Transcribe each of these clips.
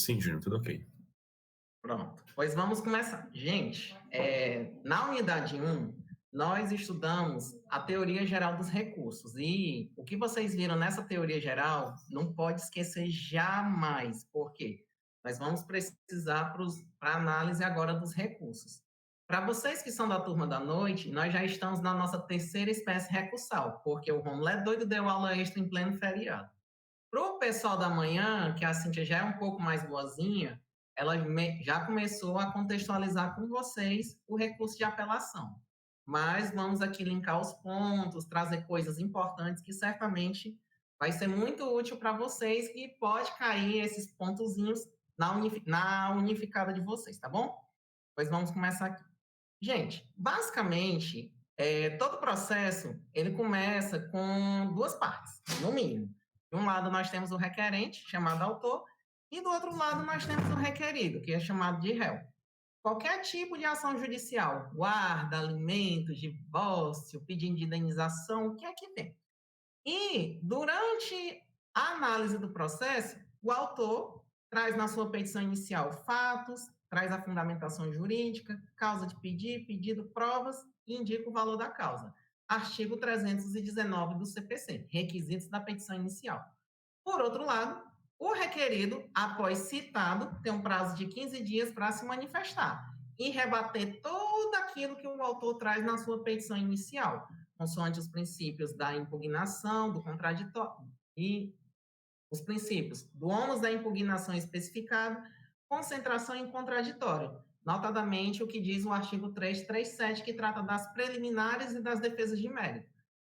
Sim, Júnior, tudo ok. Pronto, pois vamos começar. Gente, na unidade um, nós estudamos a teoria geral dos recursos. E o que vocês viram nessa teoria geral não pode esquecer jamais. Por quê? Nós vamos precisar para análise agora dos recursos. Para vocês que são da turma da noite, nós já estamos na nossa terceira espécie recursal, porque o Romulo é doido deu aula extra em pleno feriado. Para o pessoal da manhã, que a Cíntia já é um pouco mais boazinha, ela já começou a contextualizar com vocês o recurso de apelação. Mas vamos aqui linkar os pontos, trazer coisas importantes que certamente vai ser muito útil para vocês e pode cair esses pontozinhos na unificada de vocês, tá bom? Pois vamos começar aqui. Gente, basicamente, todo processo ele começa com duas partes, no mínimo. De um lado nós temos o requerente, chamado autor, e do outro lado nós temos o requerido, que é chamado de réu. Qualquer tipo de ação judicial, guarda, alimentos, divórcio, pedido de indenização, o que é que tem? E durante a análise do processo, o autor traz na sua petição inicial fatos, traz a fundamentação jurídica, causa de pedir, pedido, provas e indica o valor da causa. Artigo 319 do CPC, requisitos da petição inicial. Por outro lado, o requerido, após citado, tem um prazo de 15 dias para se manifestar e rebater tudo aquilo que o autor traz na sua petição inicial, consoante os princípios da impugnação, do contraditório e os princípios do ônus da impugnação especificado, concentração em contraditório, notadamente o que diz o artigo 337, que trata das preliminares e das defesas de mérito.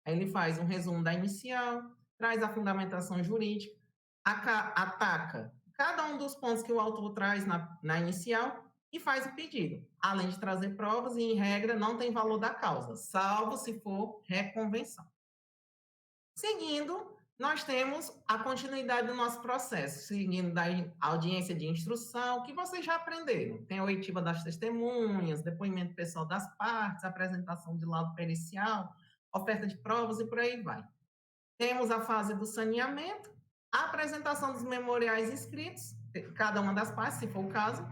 Aí ele faz um resumo da inicial, traz a fundamentação jurídica, ataca cada um dos pontos que o autor traz na inicial e faz o pedido, além de trazer provas e, em regra, não tem valor da causa, salvo se for reconvenção. Seguindo, nós temos a continuidade do nosso processo, seguindo da audiência de instrução, que vocês já aprenderam. Tem a oitiva das testemunhas, depoimento pessoal das partes, apresentação de laudo pericial, oferta de provas e por aí vai. Temos a fase do saneamento, a apresentação dos memoriais escritos, cada uma das partes, se for o caso,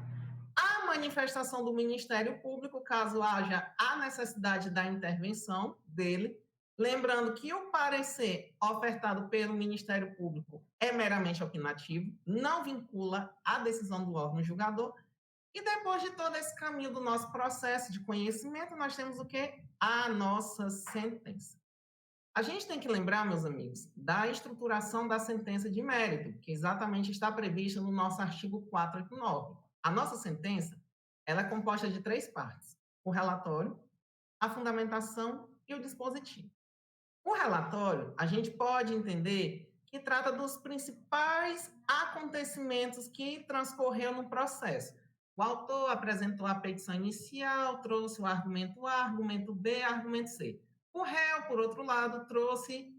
a manifestação do Ministério Público, caso haja a necessidade da intervenção dele, lembrando que o parecer ofertado pelo Ministério Público é meramente opinativo, não vincula a decisão do órgão julgador, e depois de todo esse caminho do nosso processo de conhecimento, nós temos o quê? A nossa sentença. A gente tem que lembrar, meus amigos, da estruturação da sentença de mérito, que exatamente está prevista no nosso artigo 489. A nossa sentença, ela é composta de três partes: o relatório, a fundamentação e o dispositivo. O relatório, a gente pode entender que trata dos principais acontecimentos que transcorreu no processo. O autor apresentou a petição inicial, trouxe o argumento A, argumento B, argumento C. O réu, por outro lado, trouxe,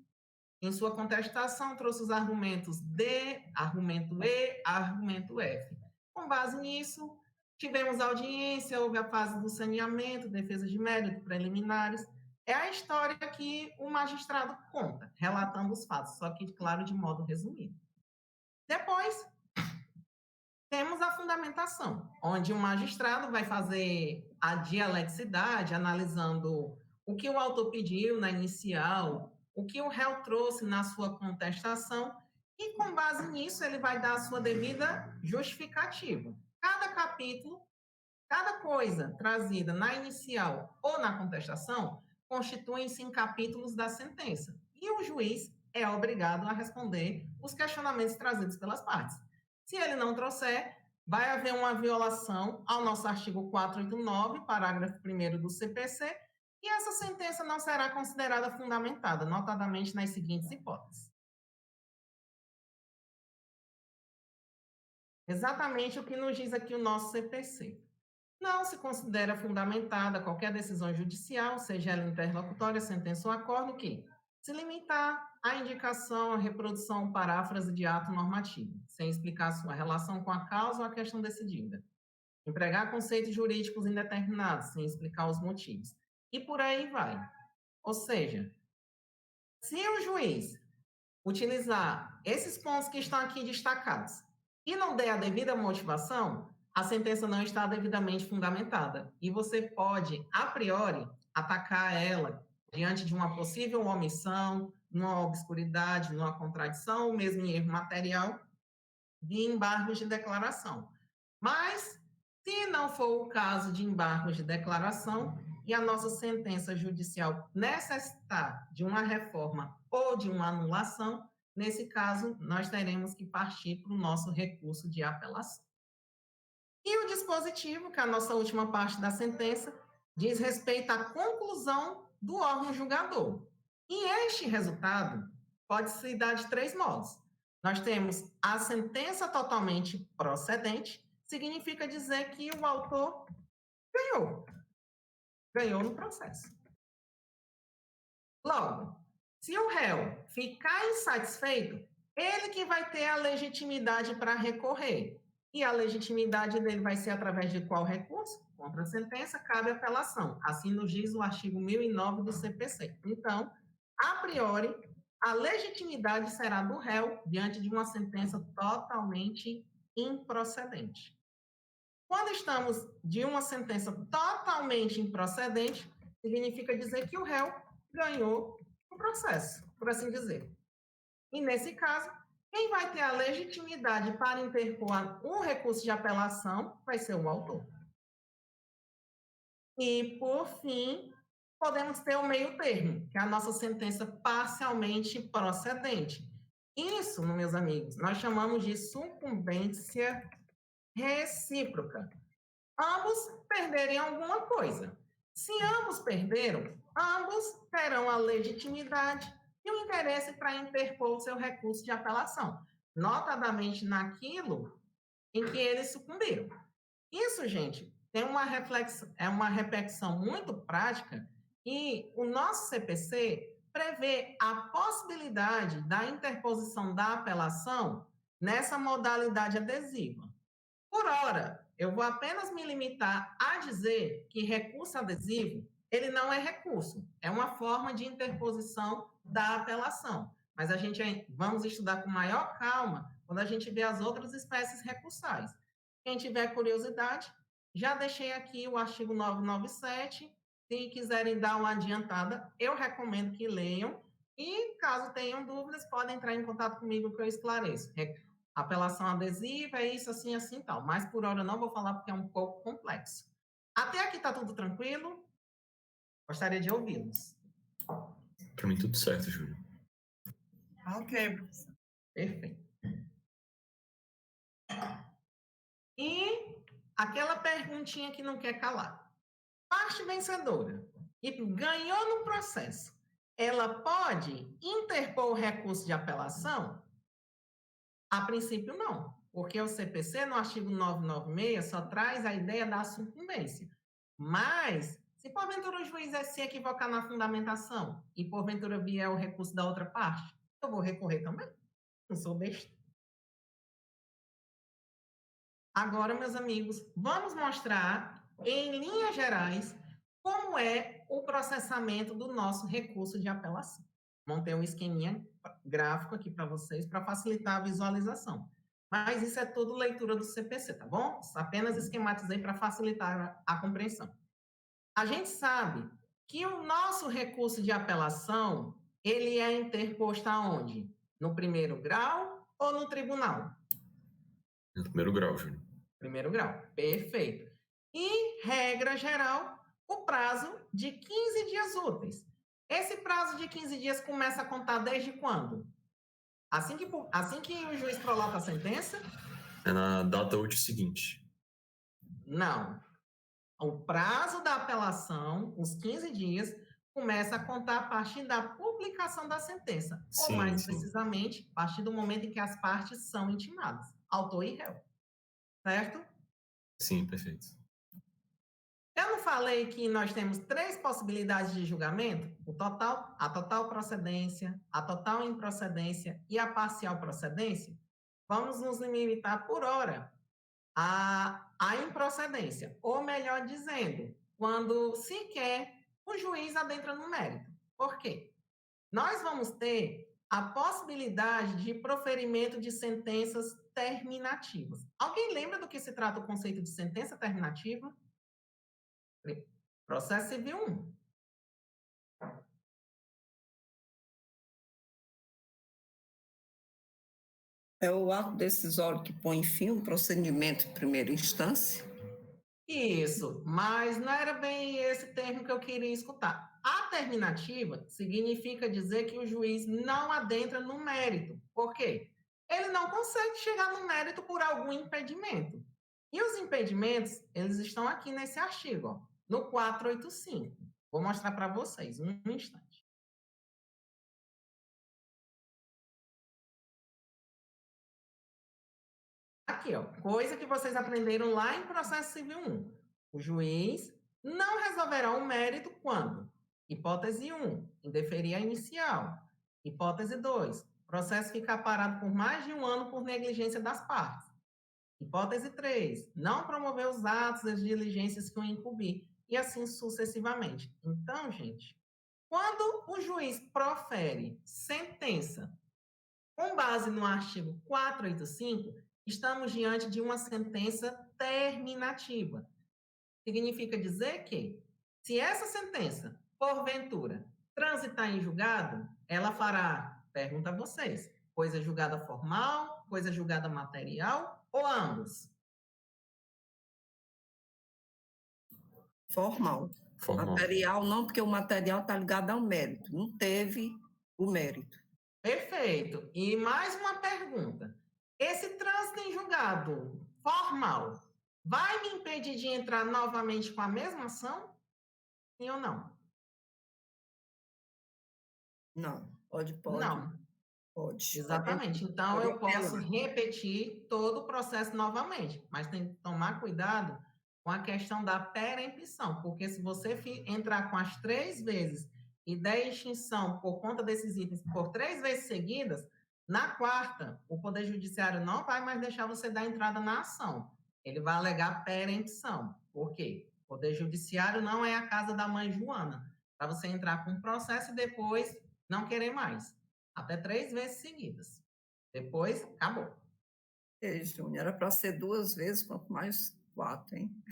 em sua contestação, trouxe os argumentos D, argumento E, argumento F. Com base nisso, tivemos audiência, houve a fase do saneamento, defesa de mérito, preliminares. É a história que o magistrado conta, relatando os fatos, só que, claro, de modo resumido. Depois, temos a fundamentação, onde o magistrado vai fazer a dialeticidade, analisando o que o autor pediu na inicial, o que o réu trouxe na sua contestação, e com base nisso ele vai dar a sua devida justificativa. Cada capítulo, cada coisa trazida na inicial ou na contestação, constituem-se em capítulos da sentença, e o juiz é obrigado a responder os questionamentos trazidos pelas partes. Se ele não trouxer, vai haver uma violação ao nosso artigo 489, parágrafo 1º do CPC, e essa sentença não será considerada fundamentada, notadamente nas seguintes hipóteses. Exatamente o que nos diz aqui o nosso CPC. Não se considera fundamentada qualquer decisão judicial, seja ela interlocutória, sentença ou acordo, que se limitar à indicação, à reprodução ou paráfrase de ato normativo, sem explicar sua relação com a causa ou a questão decidida. Empregar conceitos jurídicos indeterminados, sem explicar os motivos. E por aí vai. Ou seja, se o juiz utilizar esses pontos que estão aqui destacados e não der a devida motivação, a sentença não está devidamente fundamentada. E você pode, a priori, atacar ela diante de uma possível omissão, numa obscuridade, numa contradição, ou mesmo em erro material, de embargos de declaração. Mas, se não for o caso de embargos de declaração e a nossa sentença judicial necessitar de uma reforma ou de uma anulação, nesse caso, nós teremos que partir para o nosso recurso de apelação. E o dispositivo, que é a nossa última parte da sentença, diz respeito à conclusão do órgão julgador. E este resultado pode se dar de 3 modos. Nós temos a sentença totalmente procedente, significa dizer que o autor ganhou no processo. Logo, se o réu ficar insatisfeito, ele que vai ter a legitimidade para recorrer. E a legitimidade dele vai ser através de qual recurso? Contra a sentença, cabe apelação. Assim nos diz o artigo 1009 do CPC. Então, a priori, a legitimidade será do réu diante de uma sentença totalmente improcedente. Quando estamos de uma sentença totalmente improcedente, significa dizer que o réu ganhou o processo, por assim dizer. E nesse caso, quem vai ter a legitimidade para interpor um recurso de apelação vai ser o autor. E, por fim, podemos ter o meio termo, que é a nossa sentença parcialmente procedente. Isso, meus amigos, nós chamamos de sucumbência recíproca. Ambos perderem alguma coisa. Se ambos perderam, ambos terão a legitimidade e o interesse para interpor o seu recurso de apelação, notadamente naquilo em que eles sucumbiram. Isso, gente, tem uma reflexão, é uma repetição muito prática e o nosso CPC prevê a possibilidade da interposição da apelação nessa modalidade adesiva. Por ora, eu vou apenas me limitar a dizer que recurso adesivo, ele não é recurso, é uma forma de interposição da apelação. Mas a gente vamos estudar com maior calma quando a gente vê as outras espécies recursais. Quem tiver curiosidade, já deixei aqui o artigo 997. Se quiserem dar uma adiantada, eu recomendo que leiam. E, caso tenham dúvidas, podem entrar em contato comigo que eu esclareço. Apelação adesiva, é isso, assim, assim e tal. Mas, por hora, eu não vou falar porque é um pouco complexo. Até aqui está tudo tranquilo? Gostaria de ouvi-los. Para mim, tudo certo, Júlio. Ok, professor. Perfeito. E aquela perguntinha que não quer calar. Parte vencedora e ganhou no processo, ela pode interpor o recurso de apelação? A princípio, não, porque o CPC, no artigo 996, só traz a ideia da sucumbência. Mas, se porventura o juiz se equivocar na fundamentação e porventura vier o recurso da outra parte, eu vou recorrer também. Não sou besta. Agora, meus amigos, vamos mostrar, em linhas gerais, como é o processamento do nosso recurso de apelação. Montei um esqueminha gráfico aqui para vocês, para facilitar a visualização. Mas isso é tudo leitura do CPC, tá bom? Apenas esquematizei para facilitar a compreensão. A gente sabe que o nosso recurso de apelação, ele é interposto aonde? No primeiro grau ou no tribunal? No primeiro grau, Júlio. Primeiro grau, perfeito. E, regra geral, o prazo de 15 dias úteis. Esse prazo de 15 dias começa a contar desde quando? Assim que o juiz prolata a sentença? É na data útil seguinte. Não. O prazo da apelação, os 15 dias, começa a contar a partir da publicação da sentença. Sim, ou mais sim. precisamente, a partir do momento em que as partes são intimadas, autor e réu. Certo? Sim, perfeito. Eu não falei que nós temos 3 possibilidades de julgamento? A total procedência, a total improcedência e a parcial procedência? Vamos nos limitar por hora à improcedência. Ou melhor dizendo, quando sequer o juiz adentra no mérito. Por quê? Nós vamos ter a possibilidade de proferimento de sentenças terminativas. Alguém lembra do que se trata o conceito de sentença terminativa? Processo Civil 1. É o ato decisório que põe fim ao procedimento em primeira instância? Isso, mas não era bem esse termo que eu queria escutar. A terminativa significa dizer que o juiz não adentra no mérito. Por quê? Ele não consegue chegar no mérito por algum impedimento. E os impedimentos, eles estão aqui nesse artigo, ó, no 485. Vou mostrar para vocês, um instante. Aqui, ó, coisa que vocês aprenderam lá em Processo Civil 1. O juiz não resolverá o mérito quando? Hipótese 1, indeferir a inicial. Hipótese 2, processo ficar parado por mais de um ano por negligência das partes. Hipótese 3, não promover os atos das diligências que o incumbir. E assim sucessivamente. Então, gente, quando o juiz profere sentença com base no artigo 485, estamos diante de uma sentença terminativa. Significa dizer que, se essa sentença, porventura, transitar em julgado, ela fará, pergunta a vocês, coisa julgada formal, coisa julgada material ou ambos? Formal. Material não, porque o material está ligado ao mérito. Não teve o mérito. Perfeito. E mais uma pergunta. Esse trânsito em julgado formal vai me impedir de entrar novamente com a mesma ação? Sim ou não? Não. Pode. Não. Pode. Exatamente. Então, eu posso repetir todo o processo novamente, mas tem que tomar cuidado com a questão da perempção, porque se você entrar com as 3 vezes e der extinção por conta desses itens por 3 vezes seguidas, na 4ª, o Poder Judiciário não vai mais deixar você dar entrada na ação. Ele vai alegar perempção. Por quê? O Poder Judiciário não é a casa da mãe Joana, para você entrar com um processo e depois não querer mais. Até 3 vezes seguidas. Depois, acabou. Júnior, era para ser 2 vezes, quanto mais 4, hein?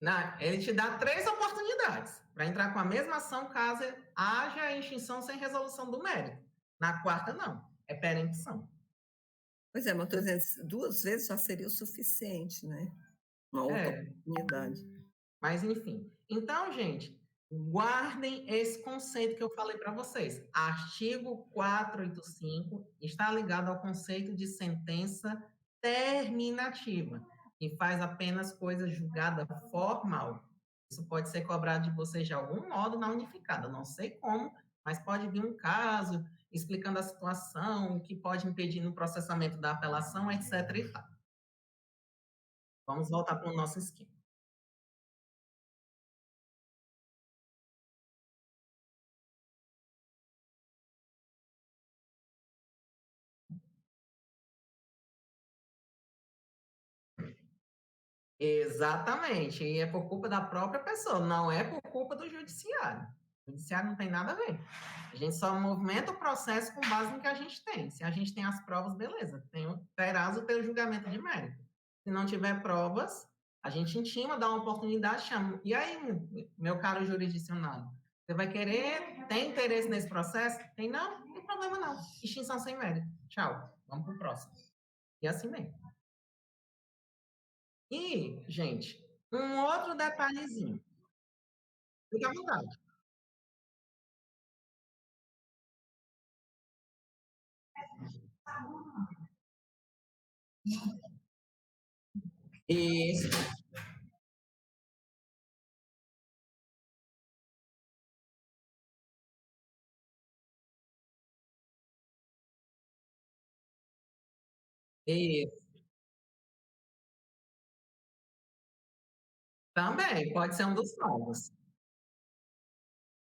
Não, ele te dá 3 oportunidades para entrar com a mesma ação caso haja extinção sem resolução do mérito. Na 4ª, não. É perempção. Pois é, mas estou dizendo, 2 vezes já seria o suficiente, né? Uma outra oportunidade. Mas, enfim. Então, gente, guardem esse conceito que eu falei para vocês. Artigo 485 está ligado ao conceito de sentença terminativa, que faz apenas coisa julgada formal. Isso pode ser cobrado de vocês de algum modo na unificada. Não sei como, mas pode vir um caso explicando a situação, o que pode impedir no processamento da apelação, etc. e tal. Vamos voltar para o nosso esquema. Exatamente, e é por culpa da própria pessoa, não é por culpa do judiciário. O judiciário não tem nada a ver. A gente só movimenta o processo com base no que a gente tem. Se a gente tem as provas, beleza, terás o teu julgamento de mérito. Se não tiver provas, a gente intima, dá uma oportunidade, chama. E aí, meu caro jurisdicionado, você vai querer, tem interesse nesse processo? Tem não? Não tem problema não. Extinção sem mérito. Tchau, vamos pro próximo. E assim mesmo. E, gente, um outro detalhezinho. Fique à vontade. Isso. Isso. Também, pode ser um dos salvos.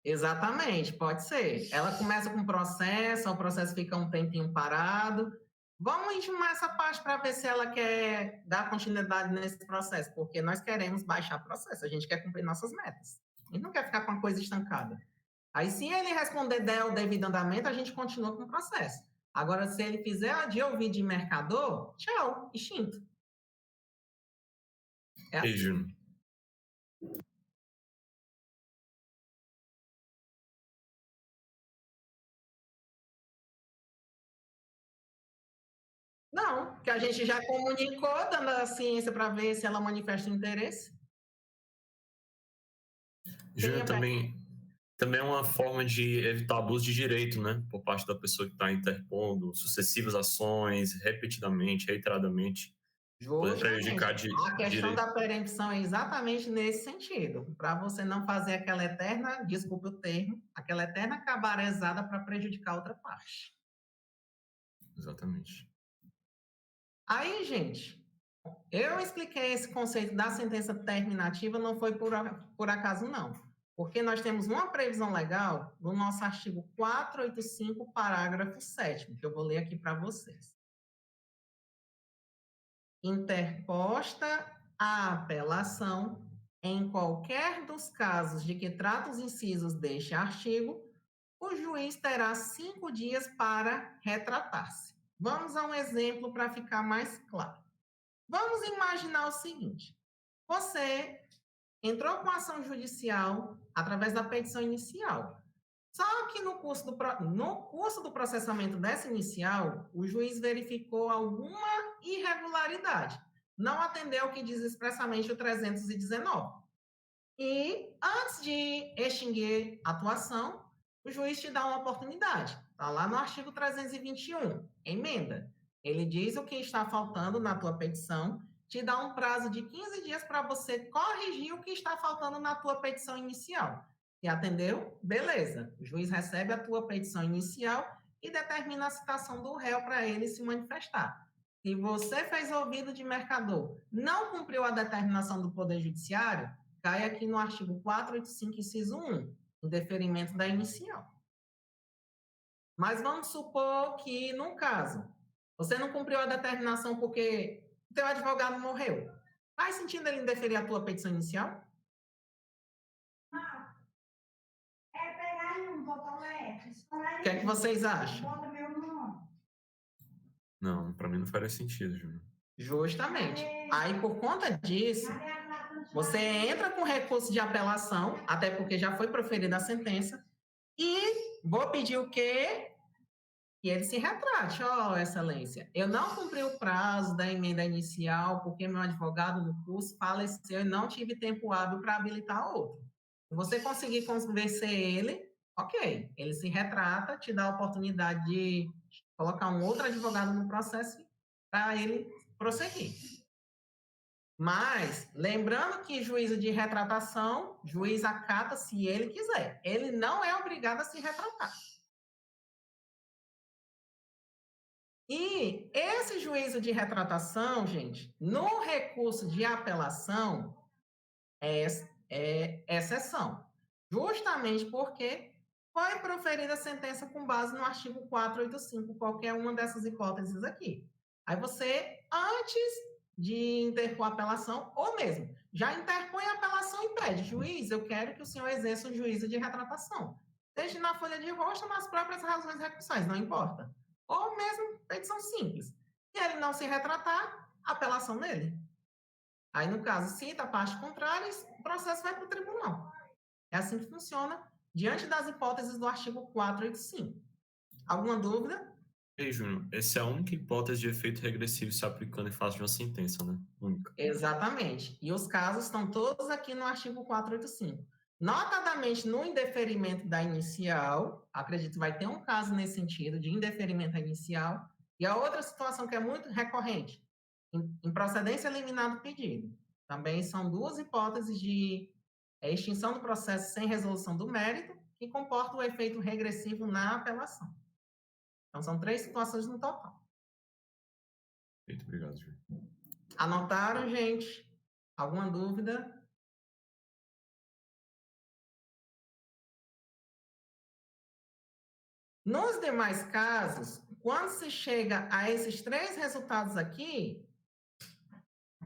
Exatamente, pode ser. Ela começa com o processo fica um tempinho parado. Vamos intimar essa parte para ver se ela quer dar continuidade nesse processo, porque nós queremos baixar o processo, a gente quer cumprir nossas metas. A gente não quer ficar com a coisa estancada. Aí, se ele responder der o devido andamento, a gente continua com o processo. Agora, se ele fizer a de ouvir de mercador, tchau, extinto. Ei, Júnior. Não, que a gente já comunicou, dando a ciência para ver se ela manifesta interesse. Júnior, também é uma forma de evitar abuso de direito, né? Por parte da pessoa que está interpondo sucessivas ações, repetidamente, reiteradamente. Poder prejudicar a questão da perempção é exatamente nesse sentido. Para você não fazer aquela eterna, desculpe o termo, aquela eterna cabarezada para prejudicar outra parte. Exatamente. Aí, gente, eu expliquei esse conceito da sentença terminativa, não foi por acaso, não. Porque nós temos uma previsão legal no nosso artigo 485, parágrafo 7º, que eu vou ler aqui para vocês. Interposta a apelação, em qualquer dos casos de que trata os incisos deste artigo, o juiz terá 5 dias para retratar-se. Vamos a um exemplo para ficar mais claro. Vamos imaginar o seguinte: você entrou com ação judicial através da petição inicial. Só que no curso do processamento dessa inicial, o juiz verificou alguma irregularidade. Não atendeu ao que diz expressamente o 319. E, antes de extinguir a atuação, o juiz te dá uma oportunidade. Está lá no artigo 321, emenda. Ele diz o que está faltando na tua petição, te dá um prazo de 15 dias para você corrigir o que está faltando na tua petição inicial. Se atendeu? Beleza. O juiz recebe a tua petição inicial e determina a citação do réu para ele se manifestar. Se você fez ouvido de mercador, não cumpriu a determinação do Poder Judiciário, cai aqui no artigo 485, inciso 1, o deferimento da inicial. Mas vamos supor que, num caso, você não cumpriu a determinação porque o teu advogado morreu. Faz sentido ele indeferir a tua petição inicial? O que é que vocês acham? Não, para mim não faria sentido, Júnior. Justamente. Aí, por conta disso, você entra com recurso de apelação, até porque já foi proferida a sentença, e vou pedir o quê? Que ele se retrate. Excelência, eu não cumpri o prazo da emenda inicial porque meu advogado no curso faleceu e não tive tempo hábil para habilitar outro. Se você conseguir convencer ele, ok, ele se retrata, te dá a oportunidade de colocar um outro advogado no processo para ele prosseguir. Mas, lembrando que juízo de retratação, juiz acata se ele quiser. Ele não é obrigado a se retratar. E esse juízo de retratação, gente, no recurso de apelação, é exceção. Justamente porque foi proferida a sentença com base no artigo 485, qualquer uma dessas hipóteses aqui. Aí você, antes de interpor a apelação, ou mesmo, já interpõe a apelação e pede: juiz, eu quero que o senhor exerça o juízo de retratação. Seja na folha de rosto ou nas próprias razões recursais, não importa. Ou mesmo petição simples. Se ele não se retratar, apelação dele. Aí, no caso, cita a parte contrária, o processo vai para o tribunal. É assim que funciona, diante das hipóteses do artigo 485. Alguma dúvida? Ei, Júnior, essa é a única hipótese de efeito regressivo se aplicando em face de uma sentença, né? Única. Exatamente. E os casos estão todos aqui no artigo 485. Notadamente, no indeferimento da inicial, acredito que vai ter um caso nesse sentido, de indeferimento da inicial, e a outra situação que é muito recorrente, em procedência liminar do pedido. Também são duas hipóteses de extinção do processo sem resolução do mérito, que comportam o efeito regressivo na apelação. Então, são 3 situações no total. Muito obrigado, Júnior. Anotaram, gente? Alguma dúvida? Nos demais casos, quando se chega a esses 3 resultados aqui,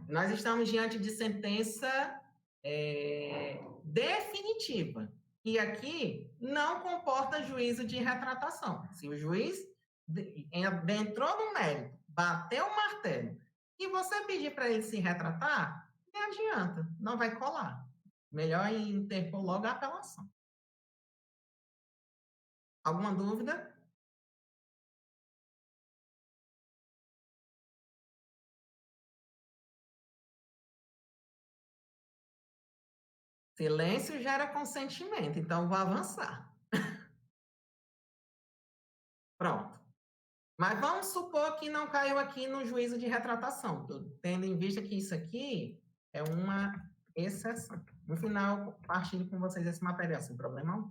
nós estamos diante de sentença definitiva. E aqui não comporta juízo de retratação. Se o juiz entrou no mérito, bateu o martelo, e você pedir para ele se retratar, não adianta, não vai colar. Melhor interpor logo a apelação. Alguma dúvida? Silêncio gera consentimento, então vou avançar. Pronto. Mas vamos supor que não caiu aqui no juízo de retratação, tendo em vista que isso aqui é uma exceção. No final, partilho com vocês esse material, sem problema algum.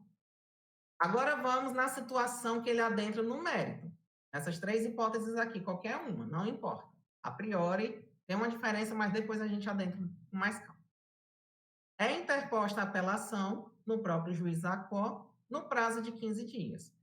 Agora vamos na situação que ele adentra no mérito. Essas 3 hipóteses aqui, qualquer uma, não importa. A priori, tem uma diferença, mas depois a gente adentra com mais calma. É interposta a apelação no próprio juiz da quo no prazo de 15 dias.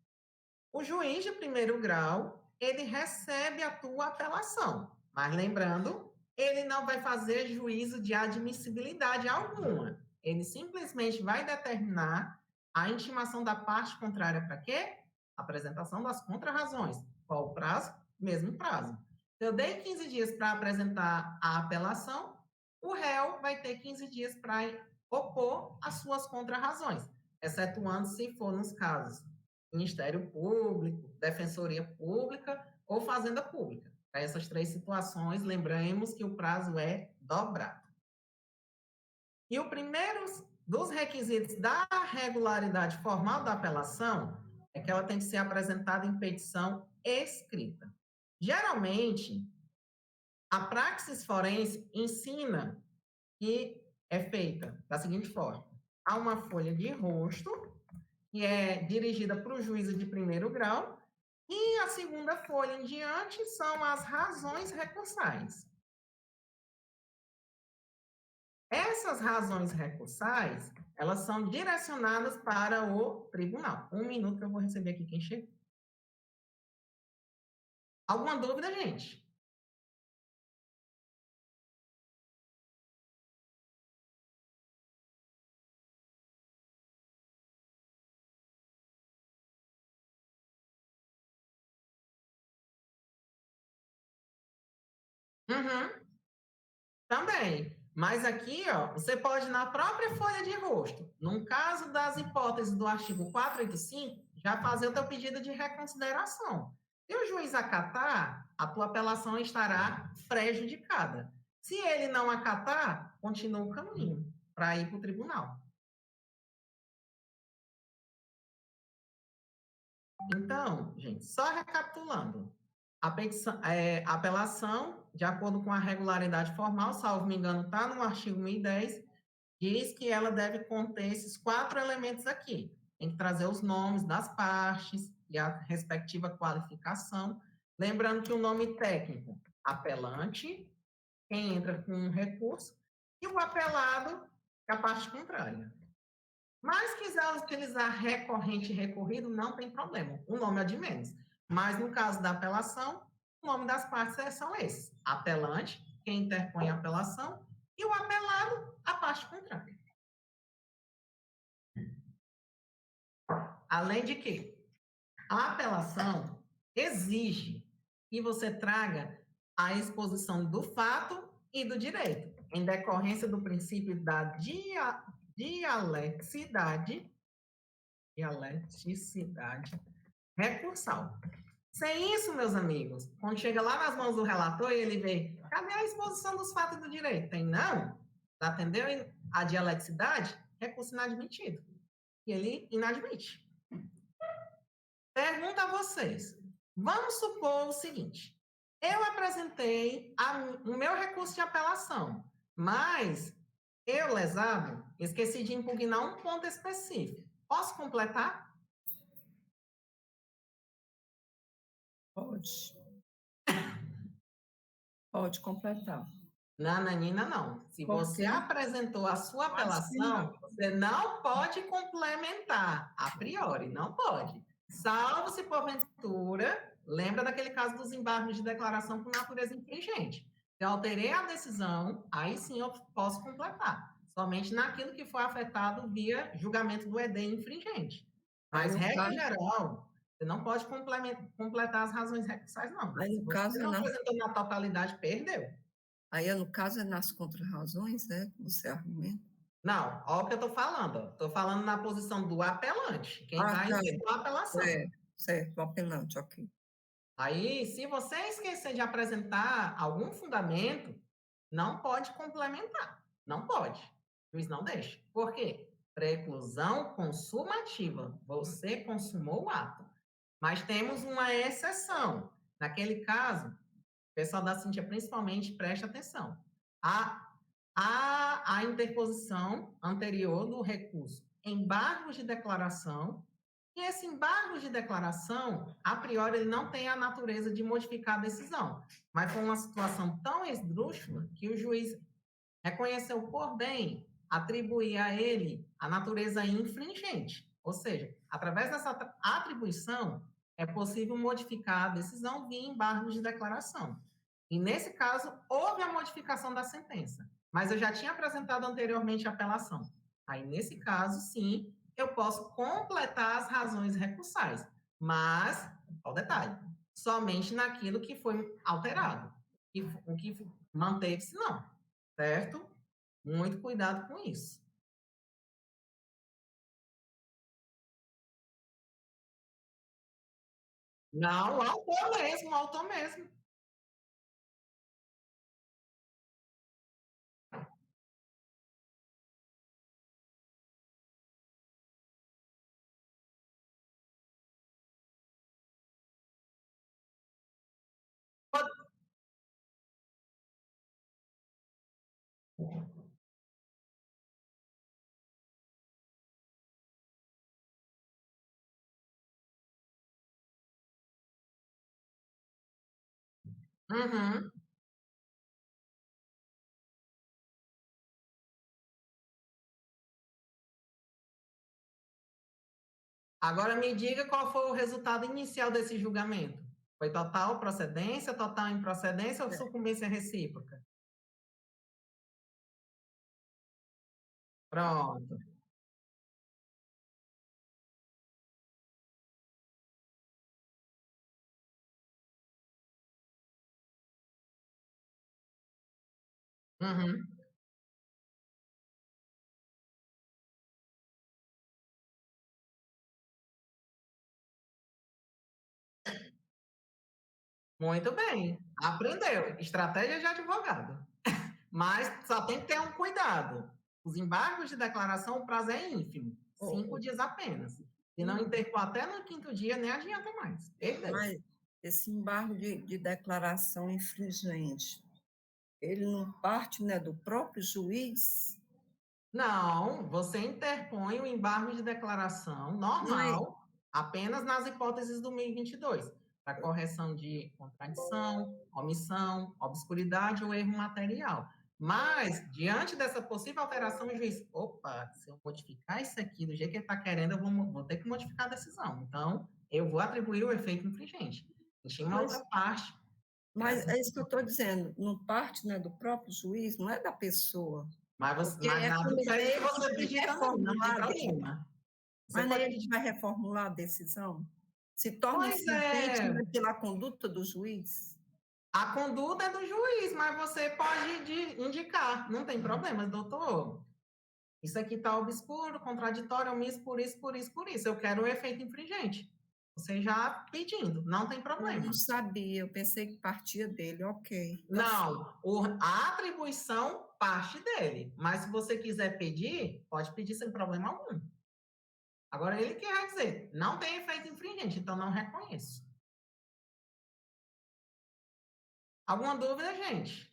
O juiz de primeiro grau, ele recebe a tua apelação, mas lembrando, ele não vai fazer juízo de admissibilidade alguma. Ele simplesmente vai determinar a intimação da parte contrária para quê? Apresentação das contrarrazões. Qual o prazo? Mesmo prazo. Eu dei 15 dias para apresentar a apelação, o réu vai ter 15 dias para opor as suas contrarrazões, excetuando se for nos casos Ministério Público, Defensoria Pública ou Fazenda Pública. Para essas 3 situações, lembremos que o prazo é dobrado. E o primeiro dos requisitos da regularidade formal da apelação é que ela tem que ser apresentada em petição escrita. Geralmente, a praxis forense ensina que é feita da seguinte forma: há uma folha de rosto, que é dirigida para o juízo de primeiro grau, e a segunda folha em diante são as razões recursais. Essas razões recursais, elas são direcionadas para o tribunal. 1 minuto que eu vou receber aqui quem chega. Alguma dúvida, gente? Uhum. Também. Mas aqui, ó, você pode, na própria folha de rosto, num caso das hipóteses do artigo 485, já fazer o teu pedido de reconsideração. Se o juiz acatar, a tua apelação estará prejudicada. Se ele não acatar, continua o caminho para ir para o tribunal. Então, gente, só recapitulando. A apelação, de acordo com a regularidade formal, salvo me engano, está no artigo 1010, diz que ela deve conter esses 4 elementos aqui. Tem que trazer os nomes das partes e a respectiva qualificação. Lembrando que o nome técnico, apelante, quem entra com um recurso, e o apelado, que é a parte contrária. Mas quiser utilizar recorrente e recorrido, não tem problema. O nome é de menos. Mas no caso da apelação, o nome das partes são esses: apelante, quem interpõe a apelação, e o apelado, a parte contrária. Além de que a apelação exige que você traga a exposição do fato e do direito, em decorrência do princípio da dialeticidade recursal. Sem isso, meus amigos, quando chega lá nas mãos do relator e ele vê, cadê a exposição dos fatos e do direito? Tem não? Atendeu a dialeticidade? Recurso inadmitido. E ele inadmite. Pergunta a vocês. Vamos supor o seguinte: eu apresentei o meu recurso de apelação, mas eu, lesado, esqueci de impugnar um ponto específico. Posso completar? Pode. Pode completar. Nananina, não. Se você apresentou a sua apelação, você não pode complementar, a priori, não pode. Salvo se porventura, lembra daquele caso dos embargos de declaração com natureza infringente. Se eu alterei a decisão, aí sim eu posso completar. somente naquilo que foi afetado via julgamento do ED infringente. Aí, Mas, no regra caso, geral, você não pode completar as razões recursais, não. aí, Se no você caso, não apresentou na totalidade, perdeu. aí, no caso, é nas contrarrazões, né? Que você argumenta. Não, olha o que eu estou falando. Estou falando na posição do apelante, quem Ah, vai tá. efetuar a apelação. Certo, o apelante, ok. Aí, se você esquecer de apresentar algum fundamento, não pode complementar. Não pode. O juiz não deixa. Por quê? Preclusão consumativa. Você consumou o ato. Mas temos uma exceção. Naquele caso, o pessoal da Cintia principalmente presta atenção. A interposição anterior do recurso, embargos de declaração, e esse embargo de declaração, a priori, ele não tem a natureza de modificar a decisão, mas foi uma situação tão esdrúxula que o juiz reconheceu por bem atribuir a ele a natureza infringente. Ou seja, através dessa atribuição, é possível modificar a decisão via embargo de declaração. E, nesse caso, houve a modificação da sentença, mas eu já tinha apresentado anteriormente a apelação. Aí, nesse caso, sim, eu posso completar as razões recursais, mas, qual o detalhe? Somente naquilo que foi alterado. O que manteve-se, não. Certo? Muito cuidado com isso. Não, o autor mesmo, o autor mesmo. Uhum. Agora me diga qual foi o resultado inicial desse julgamento. Foi total procedência, total improcedência ou sucumbência recíproca? Pronto. Uhum. Muito bem. Aprendeu. Estratégia de advogado. Mas só tem que ter um cuidado. Os embargos de declaração, o prazo é ínfimo. 5 dias apenas. Se não interpor até no 5º dia, nem adianta mais. Perdeu. Mas esse embargo de declaração infringente, ele não parte, né, do próprio juiz? Não, você interpõe o embargo de declaração Não é, normal, apenas nas hipóteses do 1022, para correção de contradição, omissão, obscuridade ou erro material. Mas, diante dessa possível alteração, o juiz, opa, se eu modificar isso aqui do jeito que ele está querendo, eu vou ter que modificar a decisão. Então, eu vou atribuir o efeito infringente. Tinha uma outra parte. mas é isso que eu estou dizendo, não parte, né, do próprio juiz, não é da pessoa. Mas Porque nada como impede que ele você pedir também, não tem problema. Você mas pode nem a gente vai reformular a decisão? Se torna Pois infringente, é, né, pela conduta do juiz? a conduta é do juiz, mas você pode indicar, não tem problema, doutor. Isso aqui está obscuro, contraditório, omisso, por isso, por isso, por isso. Eu quero o efeito infringente. Você já pedindo, não tem Eu problema. não sabia, eu pensei que partia dele, ok. Não, a atribuição parte dele, mas se você quiser pedir, pode pedir sem problema algum. Agora, ele que vai dizer, não tem efeito infringente, então não reconheço. Alguma dúvida, gente?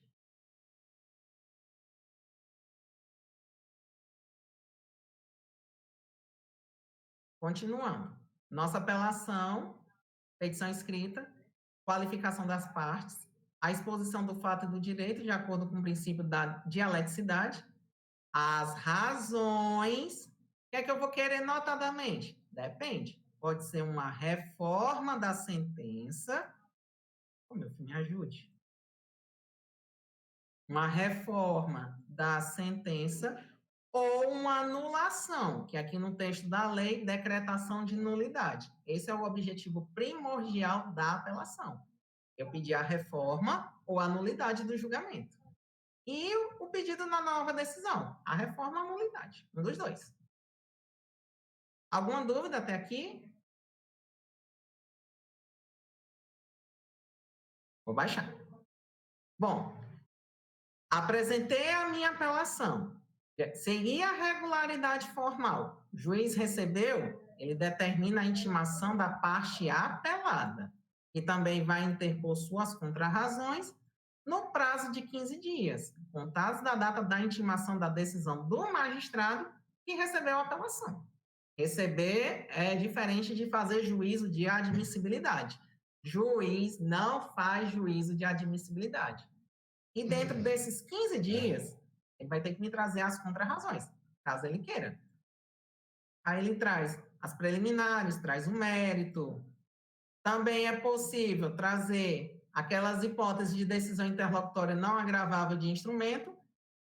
Continuando. Nossa apelação, petição escrita, qualificação das partes, a exposição do fato e do direito de acordo com o princípio da dialeticidade, as razões. O que é que eu vou querer notadamente? Depende. Pode ser uma reforma da sentença. Oh, meu filho, me ajude. Uma reforma da sentença ou uma anulação, que aqui no texto da lei, decretação de nulidade. Esse é o objetivo primordial da apelação. Eu pedir a reforma ou a nulidade do julgamento. E o pedido na nova decisão, a reforma ou a nulidade, um dos dois. Alguma dúvida até aqui? Vou baixar. Bom, apresentei a minha apelação. Seria a regularidade formal. O juiz recebeu, ele determina a intimação da parte apelada, e também vai interpor suas contrarrazões no prazo de 15 dias, contados da data da intimação da decisão do magistrado que recebeu a apelação. Receber é diferente de fazer juízo de admissibilidade. Juiz não faz juízo de admissibilidade. E dentro desses 15 dias, ele vai ter que me trazer as contrarrazões, caso ele queira. Aí ele traz as preliminares, traz o mérito. Também é possível trazer aquelas hipóteses de decisão interlocutória não agravável de instrumento.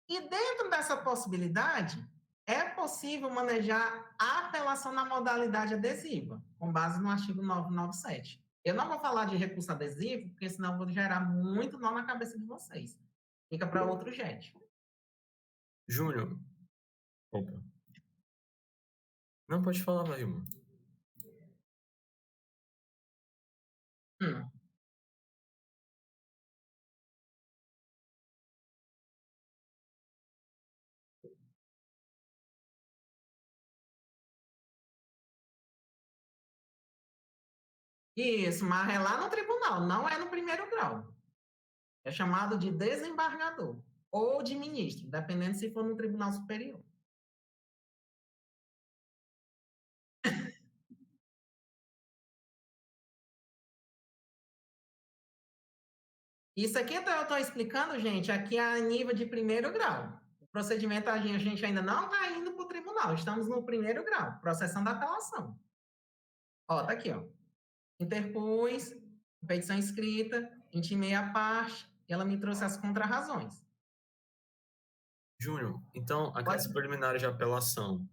E dentro dessa possibilidade, é possível manejar a apelação na modalidade adesiva, com base no artigo 997. Eu não vou falar de recurso adesivo, porque senão eu vou gerar muito nó na cabeça de vocês. Fica para outro jet. Júnior. Opa. Não, pode falar, vai, irmão. Isso, mas é lá no tribunal, não é no primeiro grau. É chamado de desembargador ou de ministro, dependendo se for no tribunal superior. Isso aqui eu estou explicando, gente, aqui a nível de primeiro grau. O procedimento, a gente ainda não está indo para o tribunal, estamos no primeiro grau, processando a apelação. Ó, tá aqui, ó. Interpus, petição escrita, intimei a parte, e ela me trouxe as contrarrazões. Júnior, então, aquelas preliminares de apelação,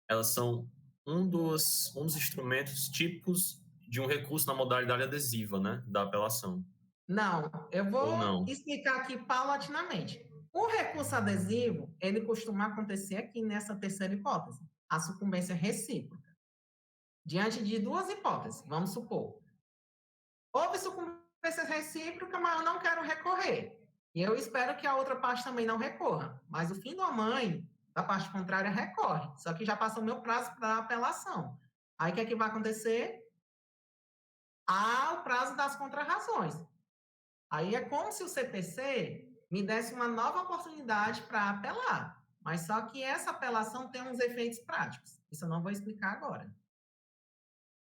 elas são um dos instrumentos típicos de um recurso na modalidade adesiva, né, da apelação. Não, eu vou explicar aqui paulatinamente. O recurso adesivo, ele costuma acontecer aqui nessa terceira hipótese, a sucumbência recíproca. Diante de duas hipóteses, vamos supor. Houve sucumbência recíproca, mas eu não quero recorrer. E eu espero que a outra parte também não recorra. Mas o fim da mãe, da parte contrária, recorre. Só que já passou o meu prazo para apelação. Aí o que é que vai acontecer? Há o prazo das contrarrazões. Aí é como se o CPC me desse uma nova oportunidade para apelar. Mas só que essa apelação tem uns efeitos práticos. Isso eu não vou explicar agora.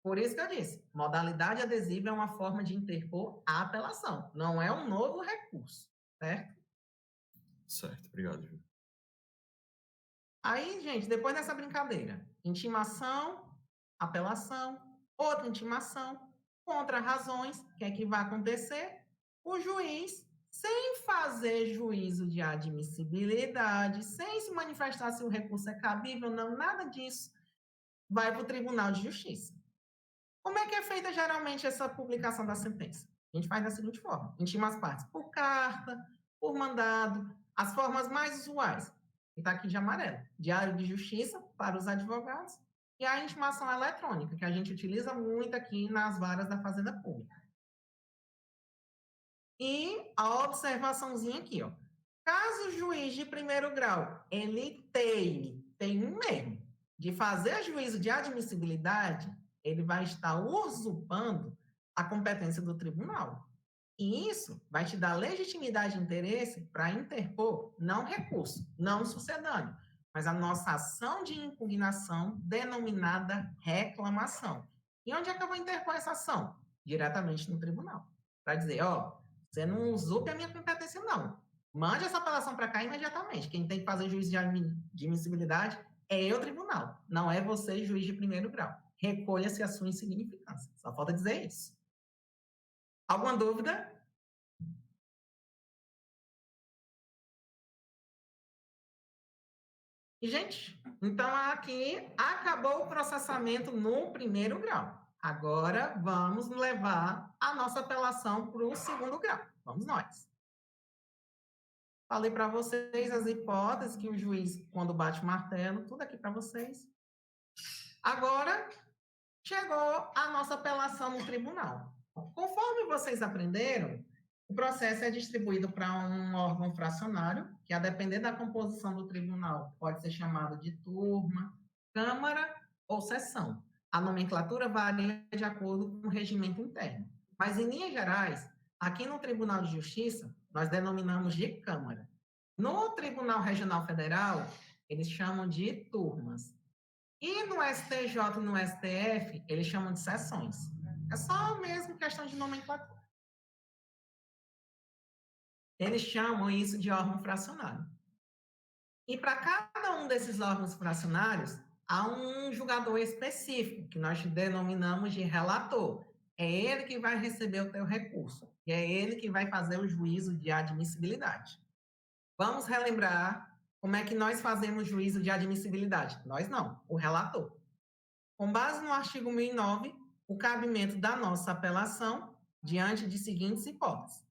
Por isso que eu disse, modalidade adesiva é uma forma de interpor a apelação. Não é um novo recurso, certo? Certo, obrigado, Júnior. Aí, gente, depois dessa brincadeira, intimação, apelação, outra intimação, contrarrazões, o que é que vai acontecer? O juiz, sem fazer juízo de admissibilidade, sem se manifestar se o recurso é cabível, não, nada disso, vai para o Tribunal de Justiça. Como é que é feita geralmente essa publicação da sentença? A gente faz da seguinte forma: intima as partes por carta, por mandado, as formas mais usuais, que está aqui de amarelo. Diário de Justiça para os advogados e a intimação eletrônica, que a gente utiliza muito aqui nas varas da Fazenda Pública. E a observaçãozinha aqui, ó. Caso o juiz de primeiro grau, ele tem um erro de fazer juízo de admissibilidade, ele vai estar usurpando a competência do tribunal. E isso vai te dar legitimidade e interesse para interpor, não recurso, não sucedâneo, mas a nossa ação de impugnação denominada reclamação. E onde é que eu vou interpor essa ação? Diretamente no tribunal. Para dizer, ó, você não usurpe a minha competência, não. Mande essa apelação para cá imediatamente. Quem tem que fazer juízo de admissibilidade é o tribunal, não é você, juiz de primeiro grau. Recolha-se a sua insignificância. Só falta dizer isso. Alguma dúvida? E, gente, então aqui acabou o processamento no primeiro grau. Agora vamos levar a nossa apelação para o segundo grau. Vamos nós. Falei para vocês as hipóteses que o juiz, quando bate o martelo, tudo aqui para vocês. Agora, chegou a nossa apelação no tribunal. Conforme vocês aprenderam, o processo é distribuído para um órgão fracionário, que, a depender da composição do tribunal, pode ser chamado de turma, câmara ou seção. A nomenclatura varia de acordo com o regimento interno. Mas, em linhas gerais, aqui no Tribunal de Justiça, nós denominamos de câmara. No Tribunal Regional Federal, eles chamam de turmas. E no STJ e no STF, eles chamam de seções. É só mesmo questão de nomenclatura. Eles chamam isso de órgão fracionário. E para cada um desses órgãos fracionários, há um julgador específico, que nós denominamos de relator. É ele que vai receber o teu recurso. E é ele que vai fazer o juízo de admissibilidade. Vamos relembrar como é que nós fazemos juízo de admissibilidade. Nós não, o relator. Com base no artigo 1009, o cabimento da nossa apelação diante de seguintes hipóteses.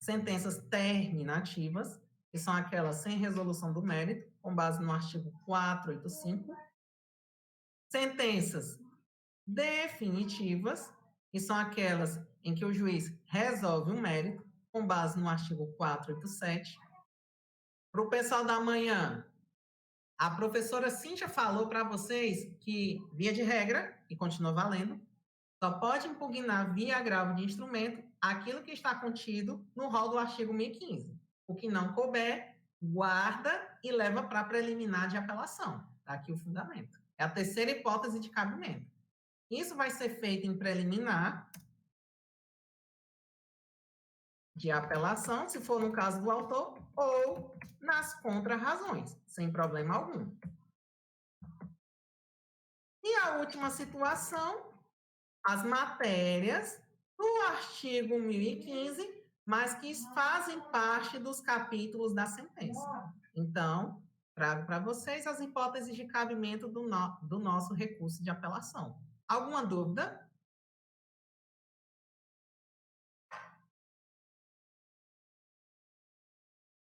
Sentenças terminativas, que são aquelas sem resolução do mérito, com base no artigo 485. Sentenças definitivas, que são aquelas em que o juiz resolve o mérito, com base no artigo 487. Para o pessoal da manhã, a professora Cíntia falou para vocês que, via de regra, e continua valendo, só pode impugnar via agravo de instrumento aquilo que está contido no rol do artigo 1015. O que não couber, guarda e leva para a preliminar de apelação. Está aqui o fundamento. É a terceira hipótese de cabimento. Isso vai ser feito em preliminar de apelação, se for no caso do autor, ou nas contrarrazões, sem problema algum. E a última situação, as matérias do artigo 1015, mas que fazem parte dos capítulos da sentença. Então, trago para vocês as hipóteses de cabimento do nosso recurso de apelação. Alguma dúvida?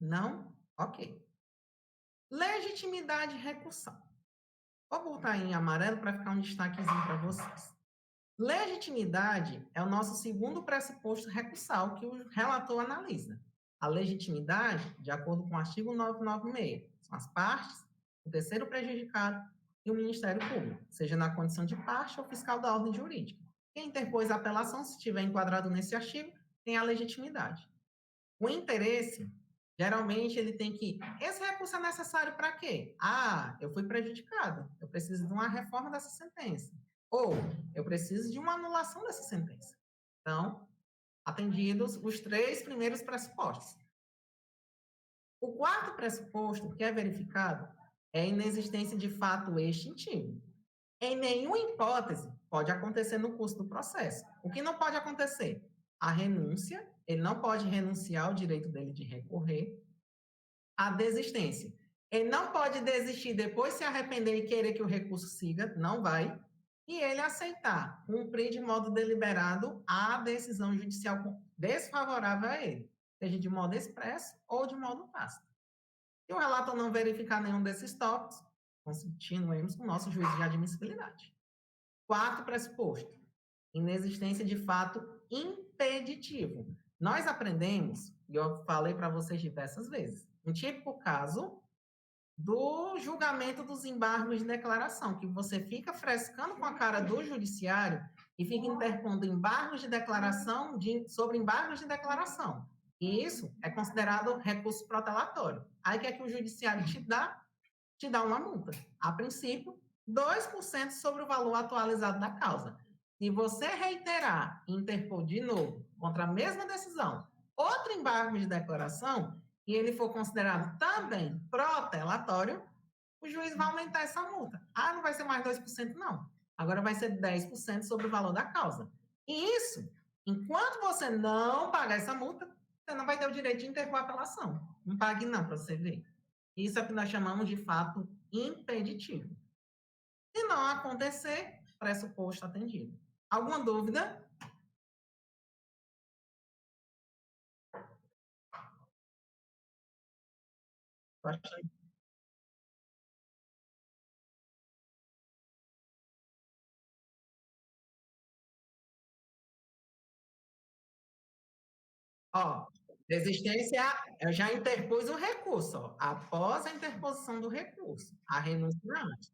Não? Ok. Legitimidade recursal. Vou botar em amarelo para ficar um destaquezinho para vocês. Legitimidade é o nosso segundo pressuposto recursal que o relator analisa. A legitimidade, de acordo com o artigo 996, são as partes, o terceiro prejudicado e o Ministério Público, seja na condição de parte ou fiscal da ordem jurídica. Quem interpôs a apelação, se estiver enquadrado nesse artigo, tem a legitimidade. O interesse, geralmente, ele tem que... Esse recurso é necessário para quê? Ah, eu fui prejudicado. Eu preciso de uma reforma dessa sentença. Ou eu preciso de uma anulação dessa sentença. Então, atendidos os três primeiros pressupostos. O quarto pressuposto que é verificado é a inexistência de fato extintivo. Em nenhuma hipótese pode acontecer no curso do processo. O que não pode acontecer? A renúncia, ele não pode renunciar ao direito dele de recorrer. A desistência. Ele não pode desistir depois se arrepender e querer que o recurso siga, não vai. E ele aceitar, cumprir de modo deliberado a decisão judicial desfavorável a ele, seja de modo expresso ou de modo tácito. Se o relator não verificar nenhum desses tópicos, continuemos com o nosso juízo de admissibilidade. Quarto pressuposto, inexistência de fato impeditivo. Nós aprendemos, e eu falei para vocês diversas vezes, um típico caso do julgamento dos embargos de declaração, que você fica frescando com a cara do judiciário e fica interpondo embargos de declaração sobre embargos de declaração. E isso é considerado recurso protelatório. Aí o que é que o judiciário te dá? Te dá uma multa. A princípio, 2% sobre o valor atualizado da causa. Se você reiterar e interpor de novo contra a mesma decisão outro embargo de declaração, e ele for considerado também protelatório, o juiz vai aumentar essa multa. Ah, não vai ser mais 2%, não. Agora vai ser 10% sobre o valor da causa. E isso, enquanto você não pagar essa multa, você não vai ter o direito de interpor a apelação. Não pague não, para você ver. Isso é o que nós chamamos de fato impeditivo. Se não acontecer, pressuposto atendido. Alguma dúvida? Ó, desistência, eu já interpus o recurso, ó, após a interposição do recurso. A renúncia antes.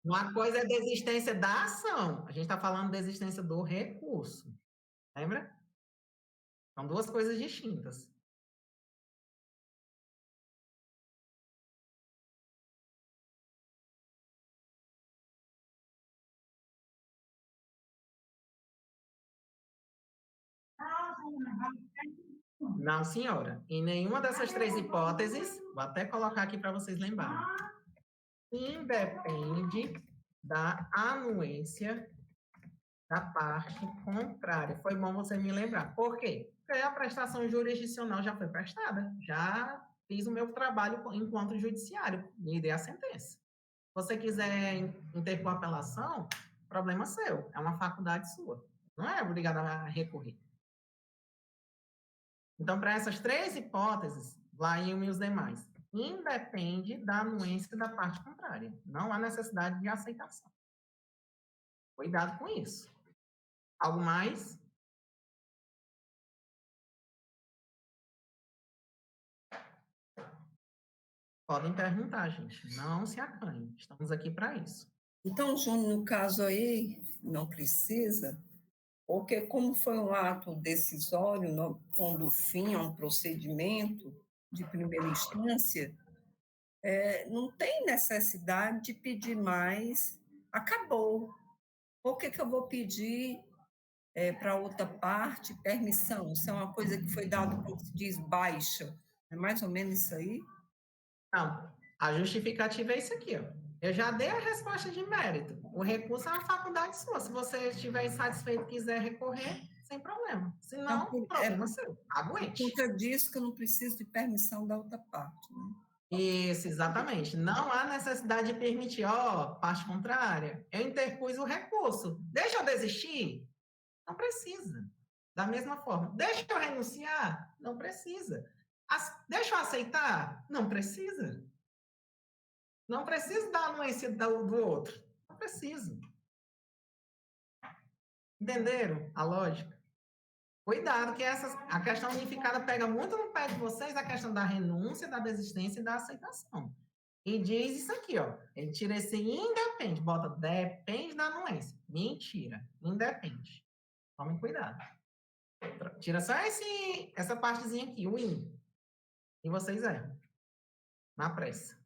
Uma coisa é desistência da ação, a gente está falando de desistência do recurso. Lembra? São duas coisas distintas. Não, senhora. Em nenhuma dessas três hipóteses, vou até colocar aqui para vocês lembrarem. Independe da anuência da parte contrária. Foi bom você me lembrar. Por quê? Porque a prestação jurisdicional já foi prestada. Já fiz o meu trabalho enquanto judiciário. Me dei a sentença. Se você quiser interpor apelação, problema seu. É uma faculdade sua. Não é obrigado a recorrer. Então, para essas três hipóteses, vai os demais. Independe da anuência da parte contrária. Não há necessidade de aceitação. Cuidado com isso. Algo mais? Podem perguntar, gente. Não se acanhem. Estamos aqui para isso. Então, Júnior, no caso aí, não precisa, porque como foi um ato decisório, pondo fim a um procedimento de primeira instância, não tem necessidade de pedir mais, acabou. Por que eu vou pedir para outra parte permissão? Isso é uma coisa que foi dada, como se diz, baixa. É mais ou menos isso aí? Não, a justificativa é isso aqui, ó. Eu já dei a resposta de mérito. O recurso é uma faculdade sua. Se você estiver insatisfeito e quiser recorrer, sem problema. Se não, problema seu. Aguente. Por conta disso que eu não preciso de permissão da outra parte, né? Isso, exatamente. Não há necessidade de permitir, parte contrária. Eu interpus o recurso. Deixa eu desistir? Não precisa. Da mesma forma. Deixa eu renunciar? Não precisa. Deixa eu aceitar? Não precisa. Não precisa da anuência do outro. Não precisa. Entenderam a lógica? Cuidado, que a questão unificada pega muito no pé de vocês a questão da renúncia, da desistência e da aceitação. E diz isso aqui, ó. Ele tira esse independe, bota depende da anuência. Mentira. Independe. Tomem cuidado. Tira só essa partezinha aqui, o in. E vocês erram. Na pressa.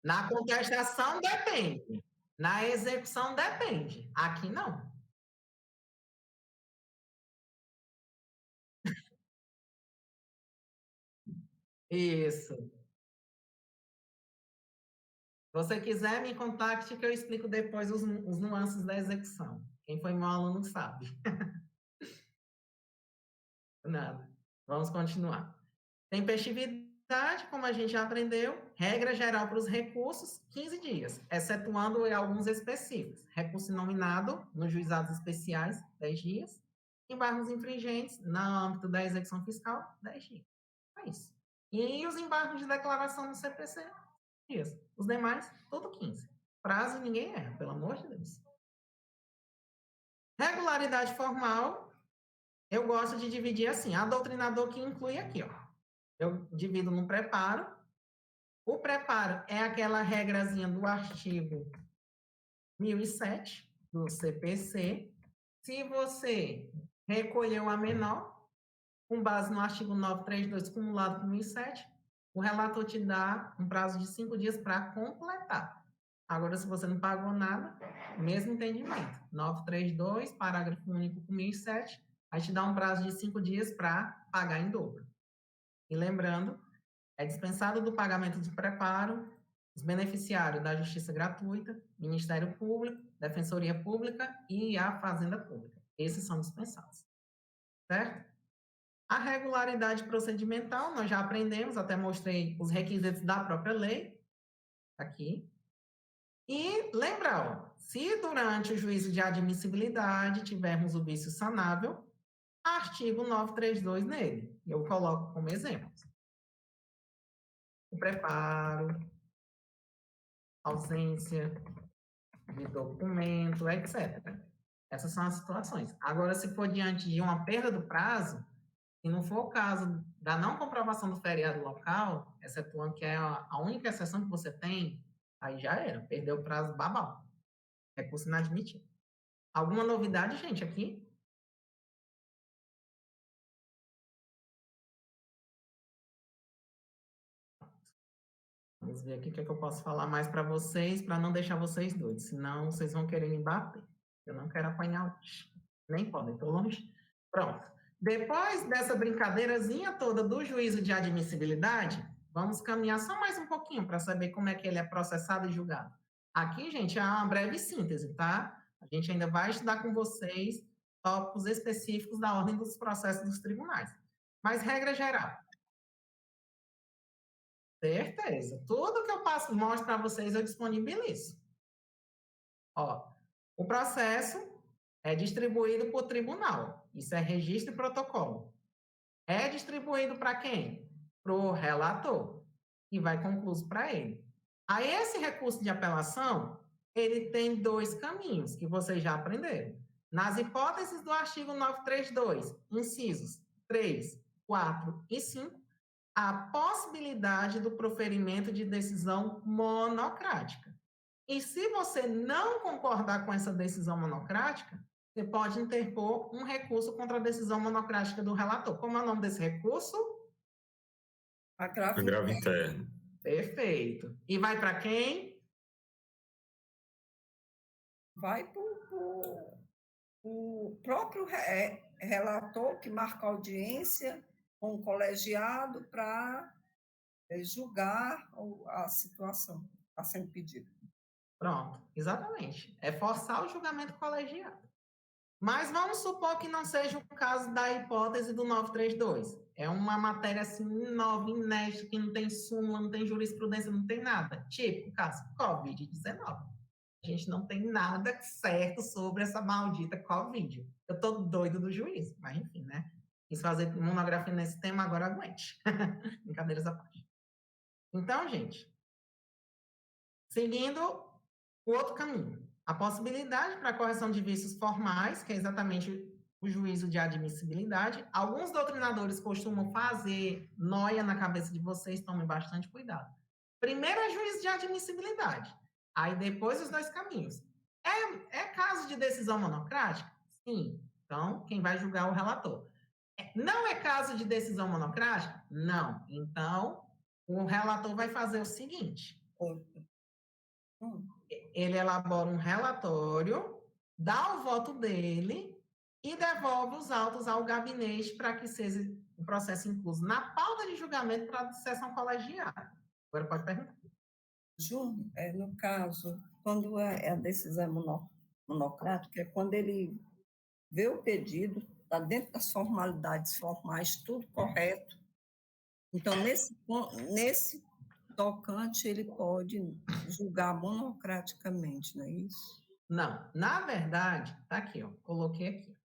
Na contestação, depende. Na execução, depende. Aqui, não. Isso. Se você quiser, me contacte que eu explico depois os nuances da execução. Quem foi meu aluno sabe. Nada. Vamos continuar. Tempestividade, como a gente já aprendeu, regra geral para os recursos, 15 dias, excetuando alguns específicos. Recurso nominado nos juizados especiais, 10 dias. Embargos infringentes, no âmbito da execução fiscal, 10 dias. É isso. E os embargos de declaração no CPC, dias. Os demais, tudo 15. Prazo ninguém erra, pelo amor de Deus. Regularidade formal, eu gosto de dividir assim, a doutrinador que inclui aqui, ó. Eu divido no preparo. O preparo é aquela regrazinha do artigo 1007 do CPC. Se você recolheu a menor, com base no artigo 932 cumulado com 1007, o relator te dá um prazo de 5 dias para completar. Agora, se você não pagou nada, mesmo entendimento. 932, parágrafo único com 1007, aí te dá um prazo de 5 dias para pagar em dobro. E lembrando, é dispensado do pagamento de preparo os beneficiários da Justiça Gratuita, Ministério Público, Defensoria Pública e a Fazenda Pública. Esses são dispensados, certo? A regularidade procedimental, nós já aprendemos, até mostrei os requisitos da própria lei, aqui. E lembrar, ó, se durante o juízo de admissibilidade tivermos o vício sanável, artigo 932 nele. Eu coloco como exemplo. O preparo, ausência de documento, etc. Essas são as situações. Agora, se for diante de uma perda do prazo, se não for o caso da não comprovação do feriado local, excetuando que é a única exceção que você tem, aí já era, perdeu o prazo babau. Recurso inadmitido. Alguma novidade, gente, aqui? Vamos ver aqui o que, é que eu posso falar mais para vocês, para não deixar vocês doidos, senão vocês vão querer me bater. Eu não quero apanhar hoje. Nem podem, estou longe. Pronto. Depois dessa brincadeirazinha toda do juízo de admissibilidade, vamos caminhar só mais um pouquinho para saber como é que ele é processado e julgado. Aqui, gente, é uma breve síntese, tá? A gente ainda vai estudar com vocês tópicos específicos da ordem dos processos dos tribunais. Mas, regra geral. Certeza. Tudo que eu mostro para vocês, eu disponibilizo. Ó, o processo é distribuído por tribunal. Isso é registro e protocolo. É distribuído para quem? Para o relator, e vai concluso para ele. Aí, esse recurso de apelação, ele tem 2 caminhos, que vocês já aprenderam. Nas hipóteses do artigo 932, incisos 3, 4 e 5, a possibilidade do proferimento de decisão monocrática. E se você não concordar com essa decisão monocrática, você pode interpor um recurso contra a decisão monocrática do relator. Como é o nome desse recurso? Agravo interno. Perfeito. E vai para quem? Vai para o próprio relator que marca a audiência com o colegiado para julgar a situação que está sendo pedida. Pronto, exatamente. É forçar o julgamento colegiado. Mas vamos supor que não seja o caso da hipótese do 932. É uma matéria assim nova, inédita, que não tem súmula, não tem jurisprudência, não tem nada. Tipo, o caso Covid-19. A gente não tem nada certo sobre essa maldita Covid. Eu tô doido do juízo, mas enfim, né? Quis fazer monografia nesse tema, agora aguente. Brincadeiras à parte. Então, gente, seguindo o outro caminho. A possibilidade para correção de vícios formais, que é exatamente o juízo de admissibilidade. Alguns doutrinadores costumam fazer noia na cabeça de vocês, tomem bastante cuidado. Primeiro é juízo de admissibilidade, aí depois os 2 caminhos. É caso de decisão monocrática? Sim. Então, quem vai julgar é o relator. Não é caso de decisão monocrática? Não. Então, o relator vai fazer o seguinte. Ele elabora um relatório, dá o voto dele e devolve os autos ao gabinete para que seja o processo incluso na pauta de julgamento para a sessão colegiada. Agora pode perguntar. Júnior, no caso, quando a decisão monocrática, é quando ele vê o pedido, está dentro das formalidades formais, tudo correto. Então, nesse tocante, ele pode julgar monocraticamente, não é isso? Não. Na verdade, está aqui, ó, coloquei aqui.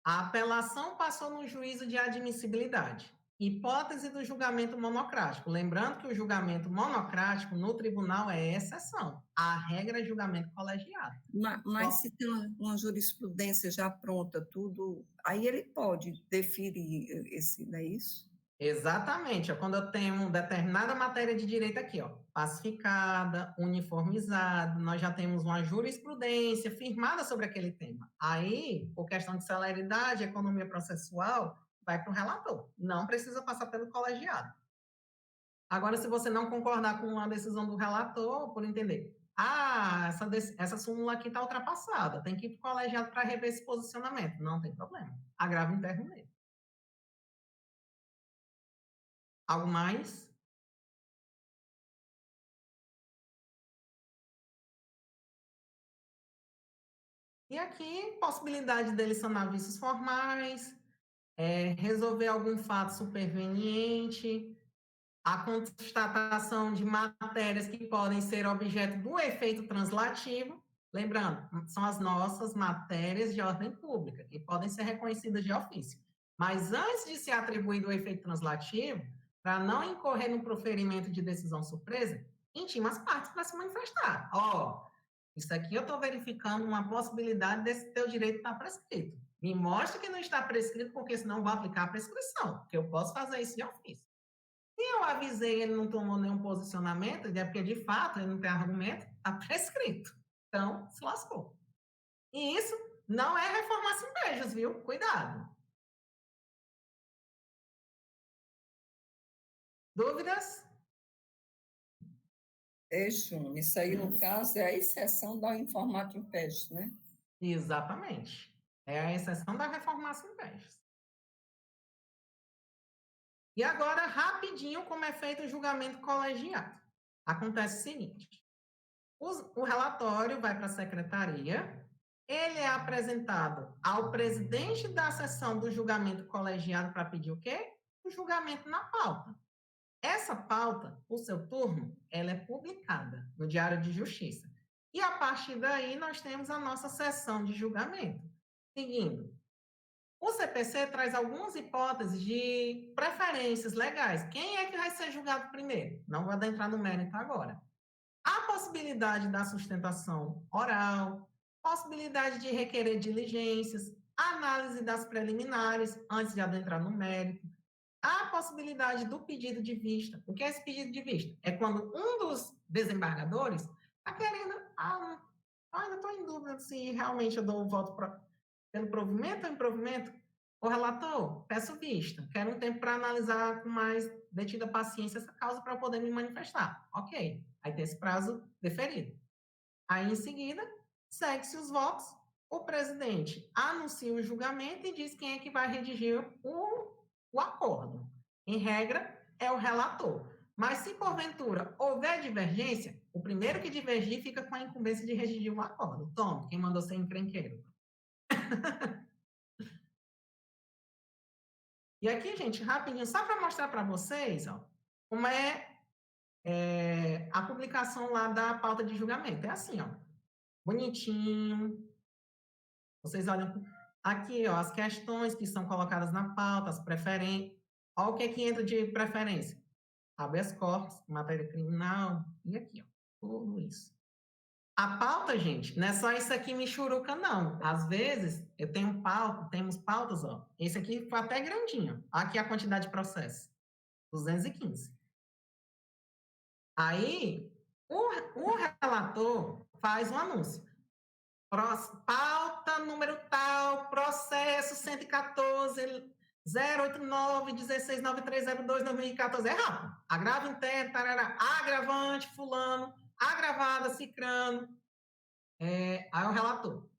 A apelação passou no juízo de admissibilidade. Hipótese do julgamento monocrático. Lembrando que o julgamento monocrático no tribunal é exceção. A regra é julgamento colegiado. Mas se tem uma jurisprudência já pronta, tudo, aí ele pode deferir esse, não é isso? Exatamente. Quando eu tenho uma determinada matéria de direito aqui, ó, pacificada, uniformizada, nós já temos uma jurisprudência firmada sobre aquele tema. Aí, por questão de celeridade, economia processual, vai para o relator. Não precisa passar pelo colegiado. Agora, se você não concordar com a decisão do relator, por entender, essa súmula aqui está ultrapassada, tem que ir para o colegiado para rever esse posicionamento. Não tem problema. Agravo interno mesmo. Algo mais? E aqui, possibilidade dele sanar vícios formais, resolver algum fato superveniente, a constatação de matérias que podem ser objeto do efeito translativo. Lembrando, são as nossas matérias de ordem pública, que podem ser reconhecidas de ofício. Mas antes de ser atribuído o efeito translativo, para não incorrer no proferimento de decisão surpresa, intima as partes para se manifestar. Isso aqui eu estou verificando uma possibilidade desse teu direito estar prescrito. Me mostre que não está prescrito, porque senão vou aplicar a prescrição, porque eu posso fazer isso de ofício. Se eu avisei ele não tomou nenhum posicionamento, é porque de fato ele não tem argumento, está prescrito. Então, se lascou. E isso não é reformar simpejos, viu? Cuidado. Dúvidas? Júnior, isso aí, no caso, é a exceção da informato impédios, né? Exatamente. É a exceção da reformação impédios. E agora, rapidinho, como é feito o julgamento colegiado. Acontece o seguinte. O relatório vai para a secretaria, ele é apresentado ao presidente da sessão do julgamento colegiado para pedir o quê? O julgamento na pauta. Essa pauta, o seu turno, ela é publicada no Diário de Justiça. E a partir daí nós temos a nossa sessão de julgamento. Seguindo, o CPC traz algumas hipóteses de preferências legais. Quem é que vai ser julgado primeiro? Não vou adentrar no mérito agora. A possibilidade da sustentação oral, possibilidade de requerer diligências, análise das preliminares, antes de adentrar no mérito, a possibilidade do pedido de vista. O que é esse pedido de vista? É quando um dos desembargadores está querendo... ainda estou em dúvida se realmente eu dou o voto pelo provimento ou improvimento. O relator, peço vista. Quero um tempo para analisar com mais detida paciência essa causa para poder me manifestar. Ok. Aí tem esse prazo deferido. Aí, em seguida, segue-se os votos. O presidente anuncia o julgamento e diz quem é que vai redigir o acordo. Em regra, é o relator. Mas, se porventura houver divergência, o primeiro que divergir fica com a incumbência de redigir o acordo. Toma, quem mandou ser encrenqueiro. E aqui, gente, rapidinho, só para mostrar para vocês como é a publicação lá da pauta de julgamento. É assim, bonitinho. Vocês olham aqui, as questões que são colocadas na pauta, as preferências. Olha o que entra de preferência. Habeas corpus, matéria criminal, e aqui, tudo isso. A pauta, gente, não é só isso aqui michuruca, não. Às vezes, eu tenho temos pautas, esse aqui foi até grandinho. Aqui a quantidade de processo. 215. Aí, o relator faz um anúncio. Pauta número tal, processo 114, 089, 169302, 2014. É rápido. Agravo interno, tarará, agravante, fulano, agravada, cicrano. Aí o relator.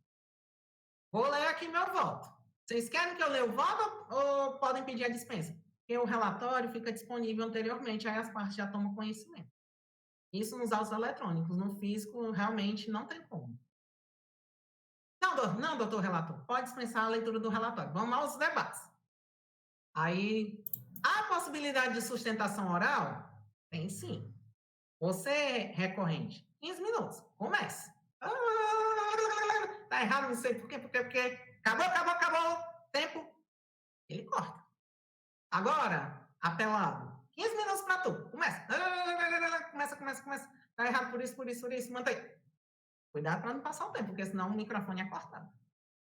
Vou ler aqui meu voto. Vocês querem que eu leia o voto ou podem pedir a dispensa? Porque o relatório fica disponível anteriormente, aí as partes já tomam conhecimento. Isso nos autos eletrônicos. No físico, realmente não tem como. Não, doutor relator. Pode dispensar a leitura do relatório. Vamos aos debates. Aí, a possibilidade de sustentação oral? Tem sim. Você, recorrente, 15 minutos. Comece. Tá errado, não sei por quê, porque acabou, tempo. Ele corta. Agora, apelado. 15 minutos para tu. Começa. Começa. Tá errado por isso, mantém. Cuidado para não passar o tempo, porque senão o microfone é cortado.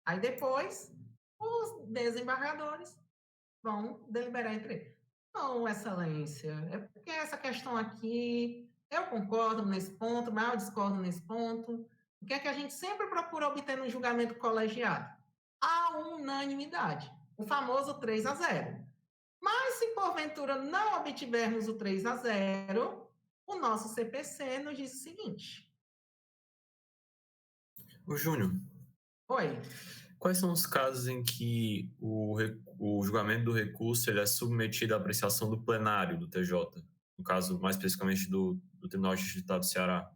Aí depois, os desembargadores vão deliberar entre eles. Não, excelência, é porque essa questão aqui, eu concordo nesse ponto, mas eu discordo nesse ponto. O que é que a gente sempre procura obter no julgamento colegiado? A unanimidade, o famoso 3-0. Mas se porventura não obtivermos o 3-0, o nosso CPC nos diz o seguinte. Ô, Júnior. Oi. Quais são os casos em que o julgamento do recurso ele é submetido à apreciação do plenário do TJ, no caso, mais especificamente do Tribunal de Justiça do Estado do Ceará.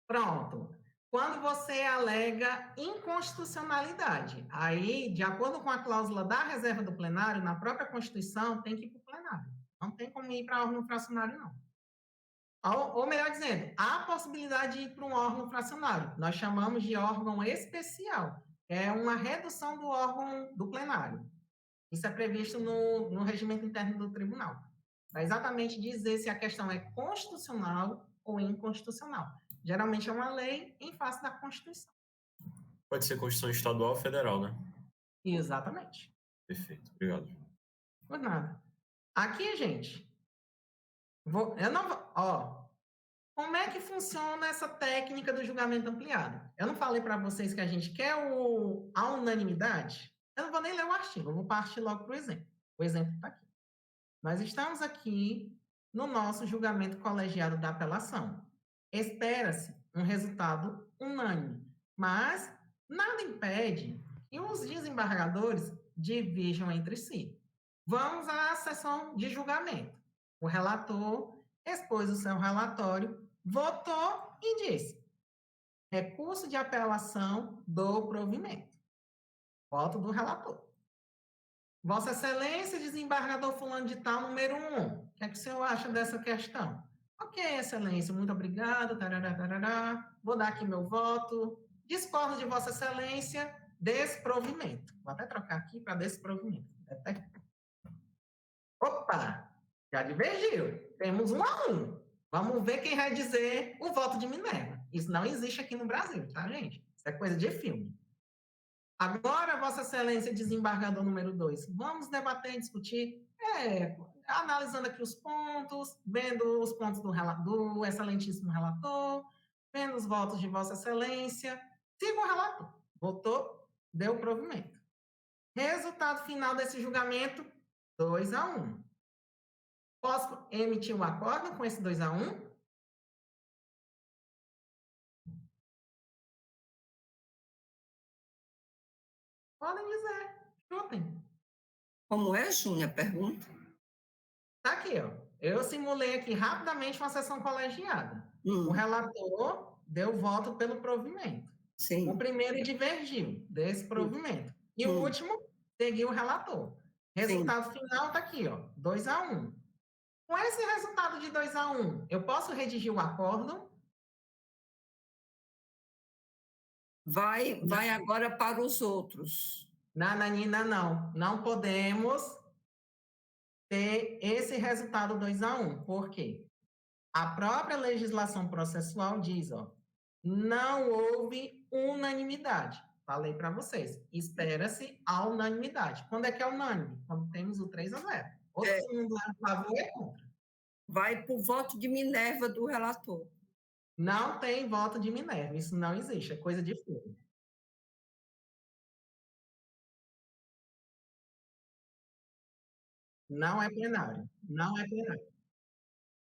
Pronto. Quando você alega inconstitucionalidade, aí, de acordo com a cláusula da reserva do plenário, na própria Constituição, tem que ir para o plenário. Não tem como ir para órgão fracionário, não. Ou melhor dizendo, há possibilidade de ir para um órgão fracionário. Nós chamamos de órgão especial. É uma redução do órgão do plenário. Isso é previsto no regimento interno do tribunal. Para exatamente dizer se a questão é constitucional ou inconstitucional. Geralmente é uma lei em face da Constituição. Pode ser Constituição estadual ou federal, né? Exatamente. Perfeito, obrigado. Por nada. Aqui, gente, como é que funciona essa técnica do julgamento ampliado? Eu não falei para vocês que a gente quer a unanimidade? Eu não vou nem ler o artigo, eu vou partir logo para o exemplo. O exemplo está aqui. Nós estamos aqui no nosso julgamento colegiado da apelação. Espera-se um resultado unânime, mas nada impede que os desembargadores divirjam entre si. Vamos à sessão de julgamento. O relator expôs o seu relatório, votou e disse: recurso de apelação do provimento. Voto do relator. Vossa Excelência, desembargador fulano de tal, número 1. O que é que o senhor acha dessa questão? Ok, Excelência, muito obrigado. Tarará, tarará. Vou dar aqui meu voto. Discordo de Vossa Excelência, desprovimento. Vou até trocar aqui para desprovimento. Opa! Já divergiu. Temos 1-1. Vamos ver quem vai dizer o voto de Minerva. Isso não existe aqui no Brasil, tá, gente? Isso é coisa de filme. Agora, Vossa Excelência, desembargador número 2, vamos debater e discutir, analisando aqui os pontos, vendo os pontos do excelentíssimo relator, vendo os votos de Vossa Excelência. Siga o relator. Votou, deu provimento. Resultado final desse julgamento, 2-1. Posso emitir um acordo com esse 2-1? Podem dizer, chutem. Como é, Júnior, a pergunta? Tá aqui, ó. Eu simulei aqui rapidamente uma sessão colegiada. O relator deu voto pelo provimento. Sim. O primeiro divergiu desse provimento. E o último seguiu o relator. Resultado final tá aqui, ó. 2-1. Com esse resultado de 2-1, eu posso redigir o acordo? Vai agora para os outros. Nananina, não. Não podemos ter esse resultado 2-1. Por quê? A própria legislação processual diz, ó, não houve unanimidade. Falei para vocês. Espera-se a unanimidade. Quando é que é unânime? Quando temos o 3-0. Ou se um é a favor é contra. Vai para o voto de Minerva do relator. Não tem voto de Minerva. Isso não existe. É coisa de filme. Não é plenário. Não é plenário.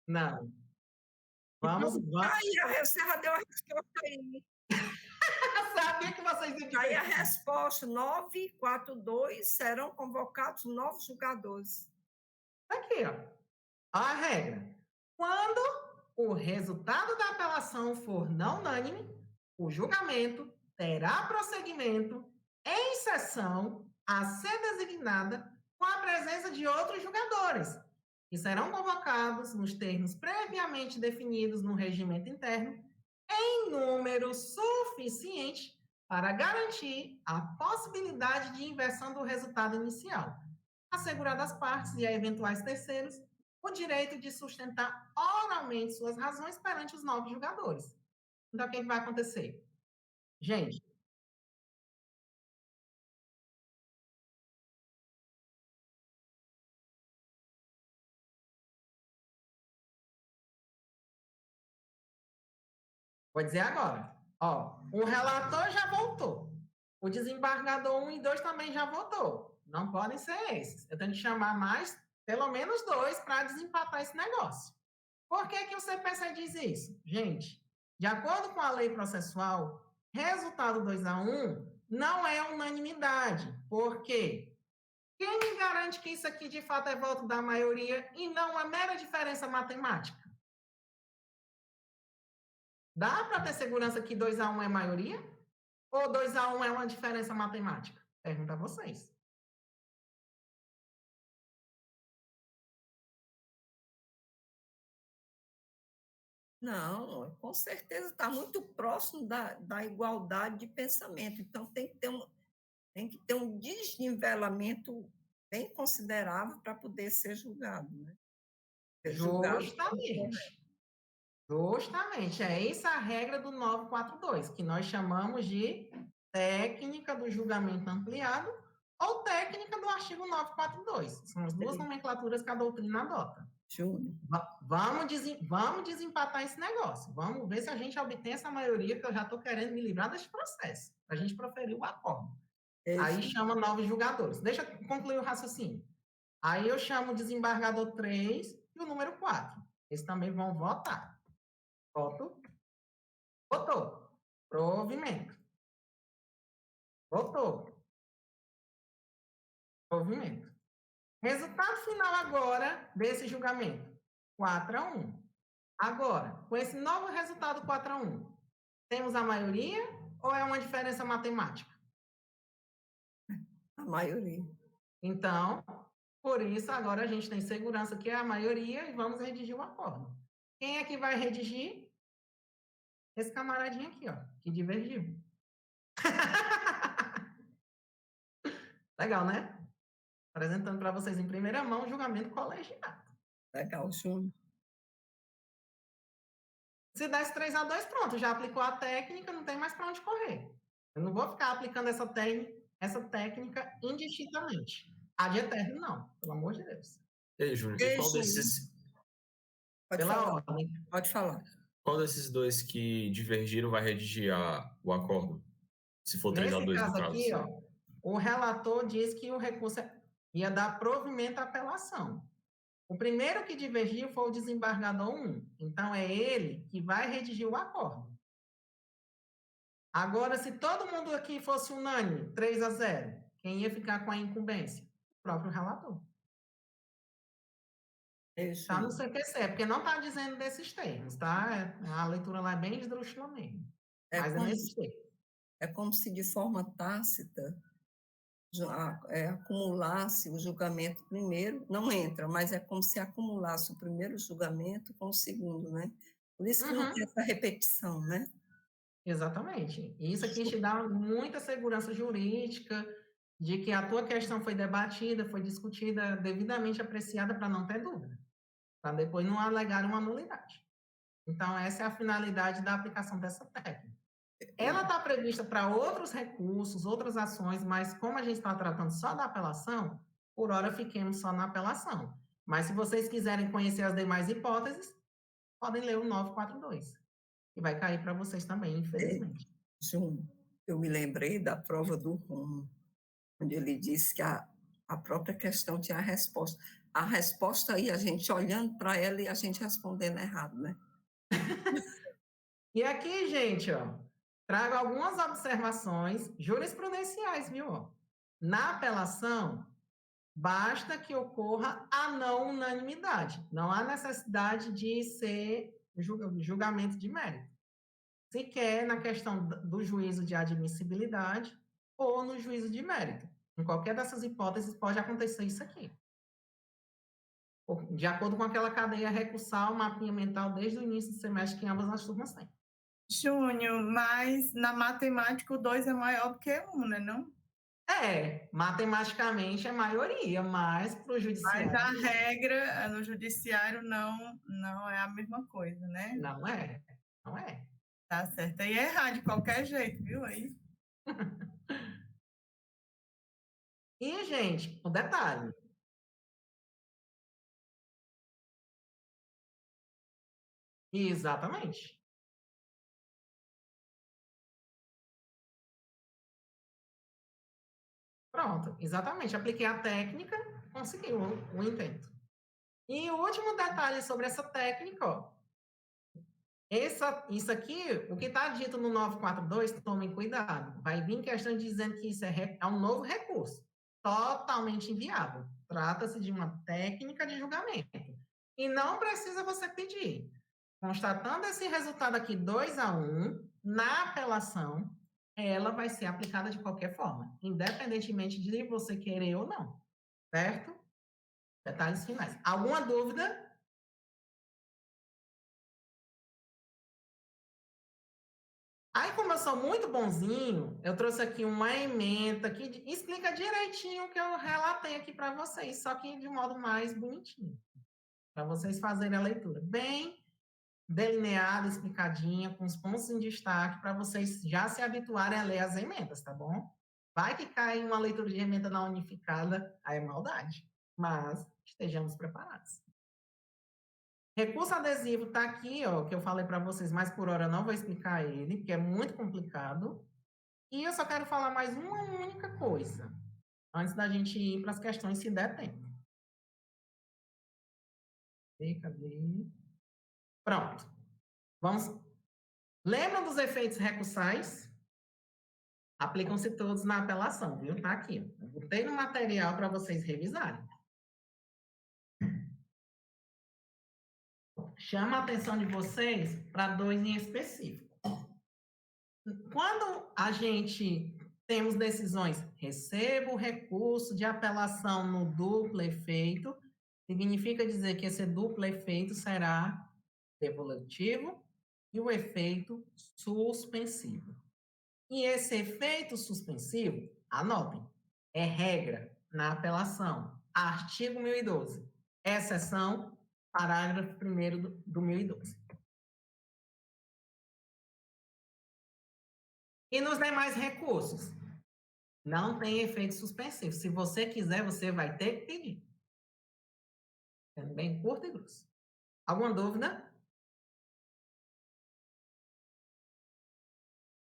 Não. Vamos. Aí, você já deu a resposta aí. Sabia que vocês iam dizer. Aí a resposta, 942 serão convocados novos julgadores. Aqui, ó. A regra. Quando o resultado da apelação for não unânime, o julgamento terá prosseguimento em sessão a ser designada com a presença de outros julgadores, que serão convocados nos termos previamente definidos no regimento interno, em número suficiente para garantir a possibilidade de inversão do resultado inicial, assegurado às partes e a eventuais terceiros o direito de sustentar oralmente suas razões perante os novos julgadores. Então, o que vai acontecer? Gente, vou dizer agora. Ó, o relator já voltou. O desembargador 1 e 2 também já votou. Não podem ser esses. Eu tenho que chamar mais, pelo menos 2, para desempatar esse negócio. Por que o CPC diz isso? Gente, de acordo com a lei processual, resultado 2-1 não é unanimidade. Por quê? Quem me garante que isso aqui, de fato, é voto da maioria e não uma mera diferença matemática? Dá para ter segurança que 2-1 é maioria? Ou 2-1 é uma diferença matemática? Pergunta a vocês. Não, com certeza está muito próximo da igualdade de pensamento. Então, tem que ter um desnivelamento bem considerável para poder ser julgado, né? Ser julgado. Justamente. É essa a regra do 942, que nós chamamos de técnica do julgamento ampliado ou técnica do artigo 942. São as duas nomenclaturas que a doutrina adota. Júnior. Vamos desempatar esse negócio. Vamos ver se a gente obtém essa maioria, que eu já estou querendo me livrar desse processo, para a gente proferir o acordo. Aí chama novos julgadores. Deixa eu concluir o raciocínio. Aí eu chamo o desembargador 3 e o número 4. Eles também vão votar. Voto. Votou. Provimento. Votou. Provimento. Resultado final agora desse julgamento. 4-1. Agora, com esse novo resultado 4-1, temos a maioria ou é uma diferença matemática? A maioria. Então, por isso, agora a gente tem segurança que é a maioria e vamos redigir o acordo. Quem é que vai redigir? Esse camaradinho aqui, ó, que divergiu. Legal, né? Apresentando para vocês em primeira mão o julgamento colegiado. Legal, Júnior. Se desse 3-2, pronto, já aplicou a técnica, não tem mais para onde correr. Eu não vou ficar aplicando essa técnica indistintamente. Ad eterno, não, pelo amor de Deus. Ei, Júnior, e qual desses... Pode falar. Qual desses dois que divergiram vai redigir o acordo? Se for 3-2 no caso. Aqui, ó, o relator diz que o recurso ia dar provimento à apelação. O primeiro que divergiu foi o desembargador 1. Então, é ele que vai redigir o acordo. Agora, se todo mundo aqui fosse unânime, 3-0, quem ia ficar com a incumbência? O próprio relator. Está no CQC, porque não está dizendo desses termos, tá? A leitura lá é bem esdrúxula mesmo. Mas é nesses termos. É como se, de forma tácita, acumulasse o julgamento primeiro, não entra, mas é como se acumulasse o primeiro julgamento com o segundo, né? Por isso que não tem essa repetição, né? Exatamente. Isso aqui te dá muita segurança jurídica de que a tua questão foi debatida, foi discutida, devidamente apreciada para não ter dúvida, para depois não alegar uma nulidade. Então, essa é a finalidade da aplicação dessa técnica. Ela está prevista para outros recursos, outras ações, mas como a gente está tratando só da apelação, por hora fiquemos só na apelação. Mas se vocês quiserem conhecer as demais hipóteses, podem ler o 942, que vai cair para vocês também, infelizmente. Júnior, eu me lembrei da prova do Romo, onde ele disse que a própria questão tinha a resposta. A resposta aí, a gente olhando para ela e a gente respondendo errado, né? E aqui, gente, ó, trago algumas observações jurisprudenciais, viu? Na apelação, basta que ocorra a não unanimidade. Não há necessidade de ser julgamento de mérito. Sequer na questão do juízo de admissibilidade ou no juízo de mérito. Em qualquer dessas hipóteses pode acontecer isso aqui. De acordo com aquela cadeia recursal, mapinha mental desde o início do semestre que ambas as turmas têm. Júnior, mas na matemática o 2 é maior do que 1, né, não? Matematicamente é maioria, mas para o judiciário... Mas a regra no judiciário não é a mesma coisa, né? Não é. Tá certo. Aí é errar de qualquer jeito, viu? Aí. E, gente, um detalhe. Exatamente. Pronto, exatamente. Apliquei a técnica, consegui o intento. E o último detalhe sobre essa técnica, ó. Isso aqui, o que está dito no 942, tomem cuidado. Vai vir questão dizendo que isso é um novo recurso. totalmente inviável. Trata-se de uma técnica de julgamento. E não precisa você pedir. Constatando esse resultado aqui 2-1, na apelação, ela vai ser aplicada de qualquer forma, independentemente de você querer ou não. Certo? Detalhes finais. Alguma dúvida? Aí, como eu sou muito bonzinho, eu trouxe aqui uma ementa que explica direitinho o que eu relatei aqui para vocês, só que de modo mais bonitinho, para vocês fazerem a leitura. Bem delineada, explicadinha, com os pontos em destaque, para vocês já se habituarem a ler as emendas, tá bom? Vai que cai uma leitura de emenda na unificada, aí é maldade, mas estejamos preparados. Recurso adesivo está aqui, ó, que eu falei para vocês, mas por hora eu não vou explicar ele, porque é muito complicado. E eu só quero falar mais uma única coisa, antes da gente ir para as questões, se der tempo. Cadê? Pronto. Vamos. Lembram dos efeitos recursais? Aplicam-se todos na apelação, viu? Tá aqui. Eu botei no material para vocês revisarem. Chama a atenção de vocês para 2 em específico. Quando a gente temos decisões, recebo o recurso de apelação no duplo efeito, significa dizer que esse duplo efeito será devolutivo e o efeito suspensivo. E esse efeito suspensivo, anotem, é regra na apelação, artigo 1012, exceção, parágrafo 1º do 1012. E nos demais recursos, não tem efeito suspensivo. Se você quiser, você vai ter que pedir. Sendo bem curto e grosso. Alguma dúvida?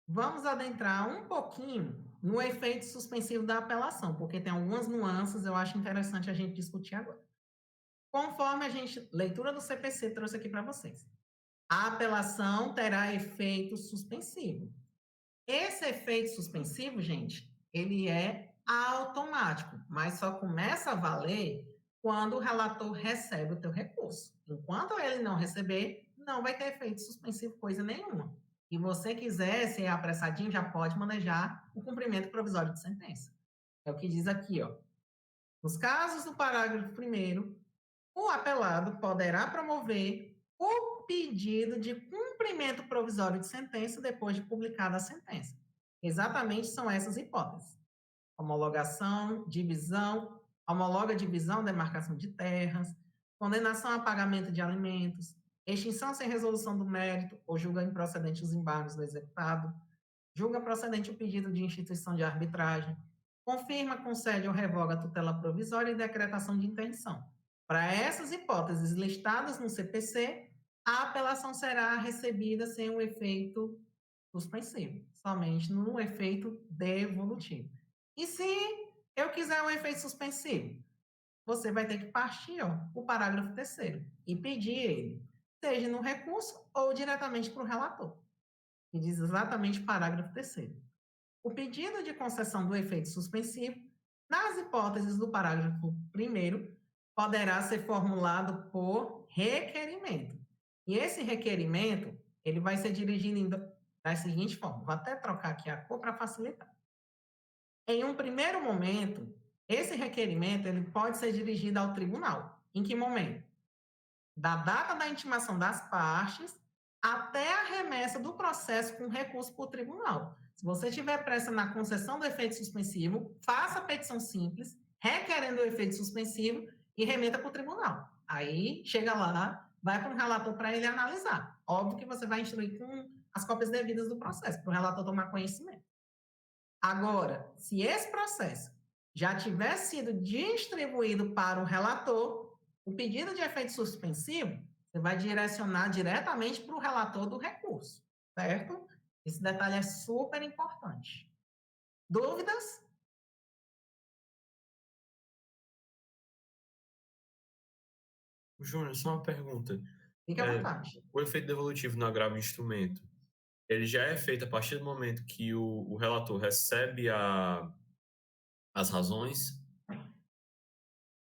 Vamos adentrar um pouquinho no efeito suspensivo da apelação, porque tem algumas nuances, eu acho interessante a gente discutir agora. Conforme a gente, leitura do CPC, trouxe aqui para vocês. A apelação terá efeito suspensivo. Esse efeito suspensivo, gente, ele é automático, mas só começa a valer quando o relator recebe o teu recurso. Enquanto ele não receber, não vai ter efeito suspensivo coisa nenhuma. E você quiser ser apressadinho, já pode manejar o cumprimento provisório de sentença. É o que diz aqui, ó. Nos casos do parágrafo 1º, o apelado poderá promover o pedido de cumprimento provisório de sentença depois de publicada a sentença. Exatamente são essas hipóteses. Homologação, divisão, homologa divisão, demarcação de terras, condenação a pagamento de alimentos, extinção sem resolução do mérito ou julga improcedente os embargos do executado, julga procedente o pedido de instituição de arbitragem, confirma, concede ou revoga a tutela provisória e decretação de interdição. Para essas hipóteses listadas no CPC, a apelação será recebida sem o efeito suspensivo, somente no efeito devolutivo. E se eu quiser um efeito suspensivo, você vai ter que partir o parágrafo 3º e pedir ele, seja no recurso ou diretamente para o relator, que diz exatamente o parágrafo 3º. O pedido de concessão do efeito suspensivo, nas hipóteses do parágrafo 1º, poderá ser formulado por requerimento. E esse requerimento, ele vai ser dirigido da seguinte forma. Vou até trocar aqui a cor para facilitar. Em um primeiro momento, esse requerimento ele pode ser dirigido ao tribunal. Em que momento? Da data da intimação das partes até a remessa do processo com recurso para o tribunal. Se você tiver pressa na concessão do efeito suspensivo, faça a petição simples, requerendo o efeito suspensivo e remeta para o tribunal. Aí, chega lá, vai para um relator para ele analisar. Óbvio que você vai instruir com as cópias devidas do processo, para o relator tomar conhecimento. Agora, se esse processo já tiver sido distribuído para o relator, o pedido de efeito suspensivo, você vai direcionar diretamente para o relator do recurso, certo? Esse detalhe é super importante. Dúvidas? Júnior, só uma pergunta. Fique à vontade. O efeito devolutivo no agravo de instrumento, ele já é feito a partir do momento que o relator recebe as razões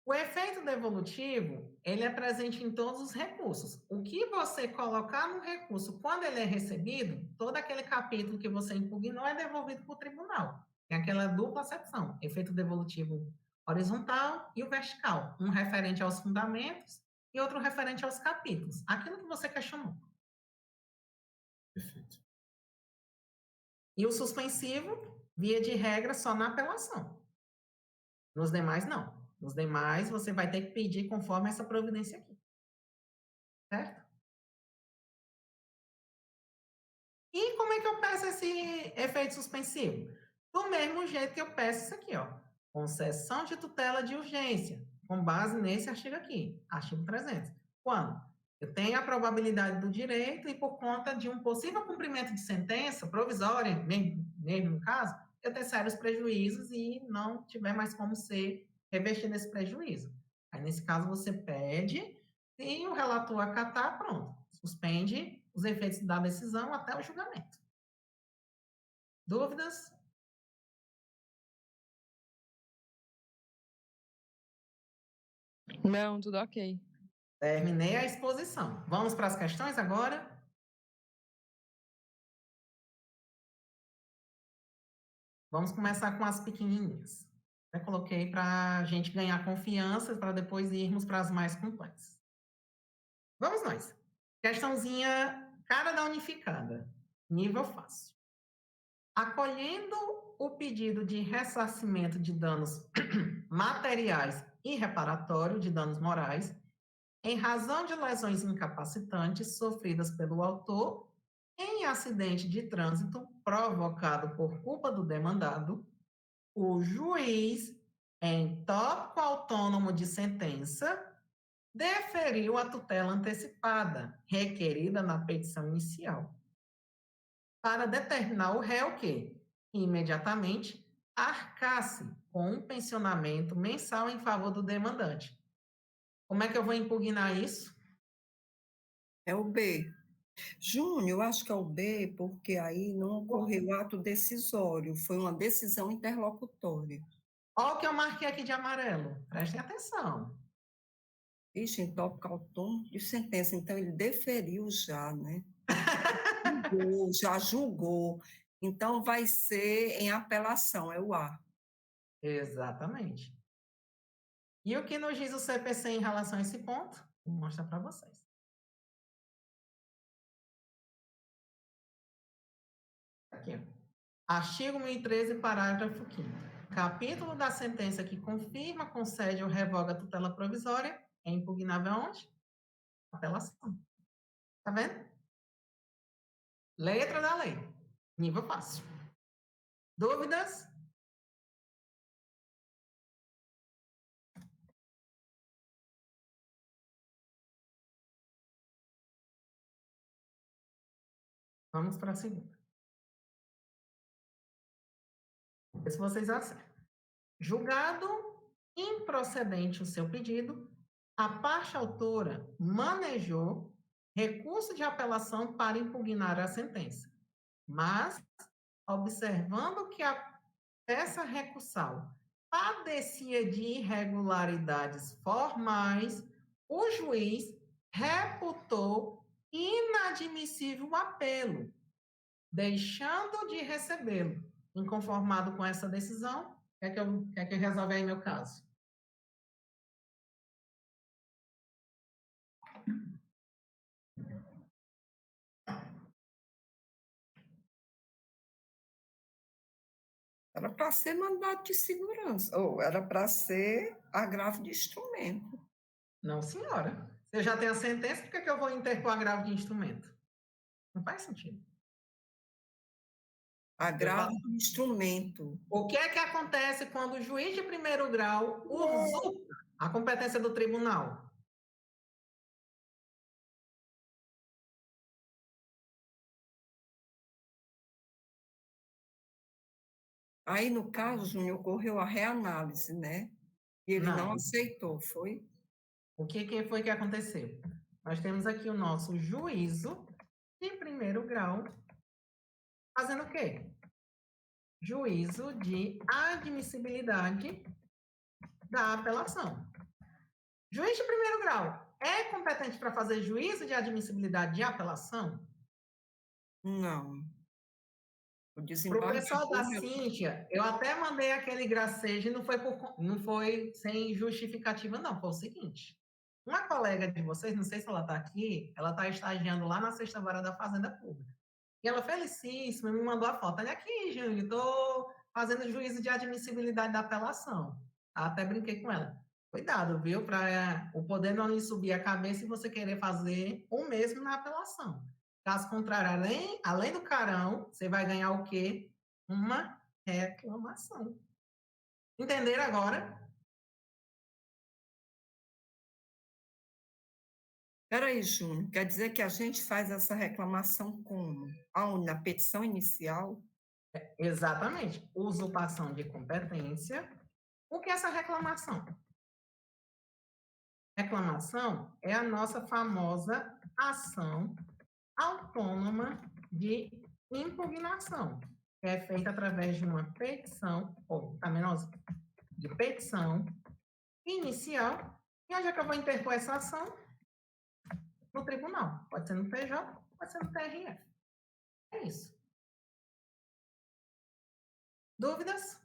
O efeito devolutivo, ele é presente em todos os recursos. O que você colocar no recurso, quando ele é recebido, todo aquele capítulo que você impugnou é devolvido para o tribunal. Tem aquela dupla acepção, efeito devolutivo horizontal e o vertical. Um referente aos fundamentos e outro referente aos capítulos. Aquilo que você questionou. Perfeito. E o suspensivo, via de regra, só na apelação. Nos demais, não. Nos demais, você vai ter que pedir conforme essa providência aqui. Certo? E como é que eu peço esse efeito suspensivo? Do mesmo jeito que eu peço isso aqui, ó. Concessão de tutela de urgência, com base nesse artigo aqui, artigo 300. Quando? Eu tenho a probabilidade do direito e por conta de um possível cumprimento de sentença provisória, mesmo no caso, eu ter sérios prejuízos e não tiver mais como ser revestido esse prejuízo. Aí, nesse caso, você pede, e o relator acatar, pronto. Suspende os efeitos da decisão até o julgamento. Dúvidas? Não, tudo ok. Terminei a exposição. Vamos para as questões agora? Vamos começar com as pequenininhas. Eu coloquei para a gente ganhar confiança para depois irmos para as mais complexas. Vamos nós. Questãozinha cara da unificada. Nível fácil. Acolhendo o pedido de ressarcimento de danos materiais e reparatório de danos morais, em razão de lesões incapacitantes sofridas pelo autor em acidente de trânsito provocado por culpa do demandado, o juiz, em tópico autônomo de sentença, deferiu a tutela antecipada, requerida na petição inicial, para determinar o réu que, imediatamente, arcasse com um pensionamento mensal em favor do demandante. Como é que eu vou impugnar isso? É o B. Júnior, eu acho que é o B, porque aí não ocorreu ato decisório, foi uma decisão interlocutória. Olha o que eu marquei aqui de amarelo. Prestem atenção. Ixi, em tópico autônomo de sentença, então ele deferiu já, né? Já julgou. Então vai ser em apelação, é o A. Exatamente. E o que nos diz o CPC em relação a esse ponto? Vou mostrar para vocês. Aqui, ó. Artigo 1013, parágrafo 5º. Capítulo da sentença que confirma, concede ou revoga a tutela provisória é impugnável aonde? Apelação. Tá vendo? Letra da lei. Nível fácil. Dúvidas? Vamos para a segunda. Vê se vocês acertam. Julgado improcedente o seu pedido, a parte autora manejou recurso de apelação para impugnar a sentença, mas, observando que a peça recursal padecia de irregularidades formais, o juiz reputou inadmissível o apelo, deixando de recebê-lo. Inconformado com essa decisão, quer que eu resolva aí meu caso? Era para ser mandado de segurança, ou era para ser agravo de instrumento. Não, senhora. Se eu já tenho a sentença, por que eu vou interpor agravo de instrumento? Não faz sentido. Agravo de instrumento. O que é que acontece quando o juiz de primeiro grau usurpa a competência do tribunal? Aí, no caso, Júnior, ocorreu a reanálise, né? E ele não aceitou, foi? O que foi que aconteceu? Nós temos aqui o nosso juízo de primeiro grau fazendo o quê? Juízo de admissibilidade da apelação. Juiz de primeiro grau é competente para fazer juízo de admissibilidade de apelação? Não. O desembarque Professor da público... Cíntia, eu até mandei aquele gracejo e não foi sem justificativa, não. Foi o seguinte: uma colega de vocês, não sei se ela está aqui, ela está estagiando lá na Sexta Vara da Fazenda Pública. E ela, felicíssima, me mandou a foto. Olha aqui, Júnior, estou fazendo juízo de admissibilidade da apelação. Até brinquei com ela. Cuidado, viu? Para o poder não lhe subir a cabeça e você querer fazer o mesmo na apelação. Caso contrário, além do carão, você vai ganhar o quê? Uma reclamação. Entenderam agora? Peraí, Júnior, quer dizer que a gente faz essa reclamação como? Na petição inicial? Exatamente. Usurpação de competência. O que é essa reclamação? Reclamação é a nossa famosa ação autônoma de impugnação, que é feita através de uma petição, ou tá menos, de petição inicial, e onde é que eu vou interpor essa ação? No tribunal. Pode ser no TJ, pode ser no TRF. É isso. Dúvidas?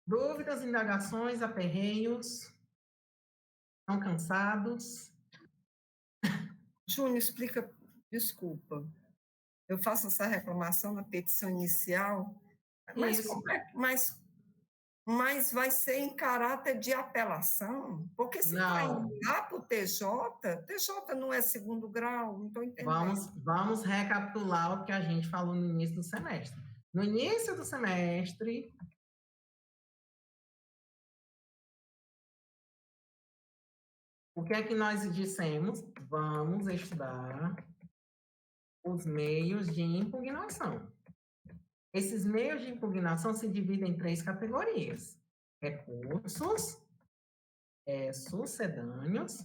Dúvidas, indagações, aperreios? Estão cansados? Júnior, explica, desculpa. Eu faço essa reclamação na petição inicial, mas vai ser em caráter de apelação? Porque se vai lá para o TJ não é segundo grau, não estou entendendo. Vamos recapitular o que a gente falou no início do semestre. No início do semestre, o que é que nós dissemos? Vamos estudar os meios de impugnação. Esses meios de impugnação se dividem em 3 categorias: recursos, sucedâneos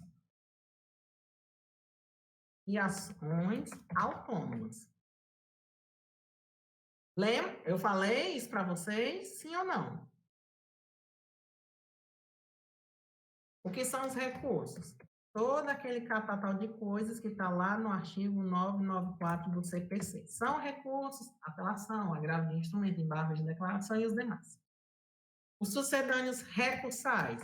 e ações autônomas. Lembra? Eu falei isso para vocês, sim ou não? O que são os recursos? Todo aquele catatal de coisas que está lá no artigo 994 do CPC. São recursos, apelação, agravo de instrumento, embargo de declaração e os demais. Os sucedâneos recursais.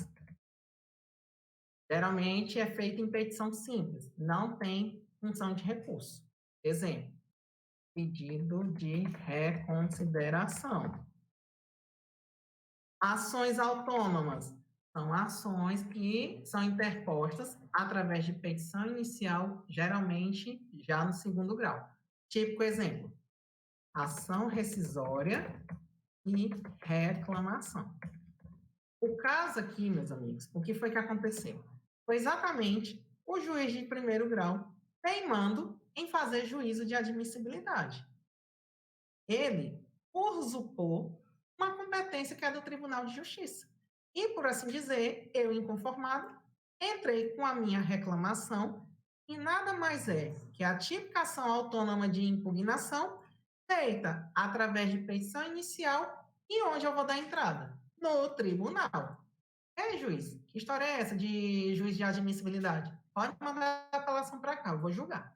Geralmente é feito em petição simples, não tem função de recurso. Exemplo, pedido de reconsideração. Ações autônomas. São ações que são interpostas através de petição inicial, geralmente já no segundo grau. Típico exemplo: ação rescisória e reclamação. O caso aqui, meus amigos, o que foi que aconteceu? Foi exatamente o juiz de primeiro grau teimando em fazer juízo de admissibilidade. Ele usurpou uma competência que é do Tribunal de Justiça. E, por assim dizer, eu, inconformado, entrei com a minha reclamação e nada mais é que a tipificação autônoma de impugnação feita através de petição inicial e onde eu vou dar entrada? No tribunal. Juiz, que história é essa de juiz de admissibilidade? Pode mandar a apelação para cá, eu vou julgar.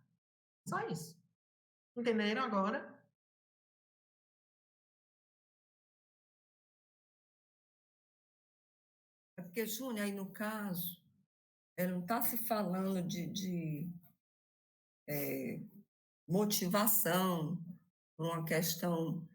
Só isso. Entenderam agora? Porque, Júnior, aí no caso, não está se falando de motivação, uma questão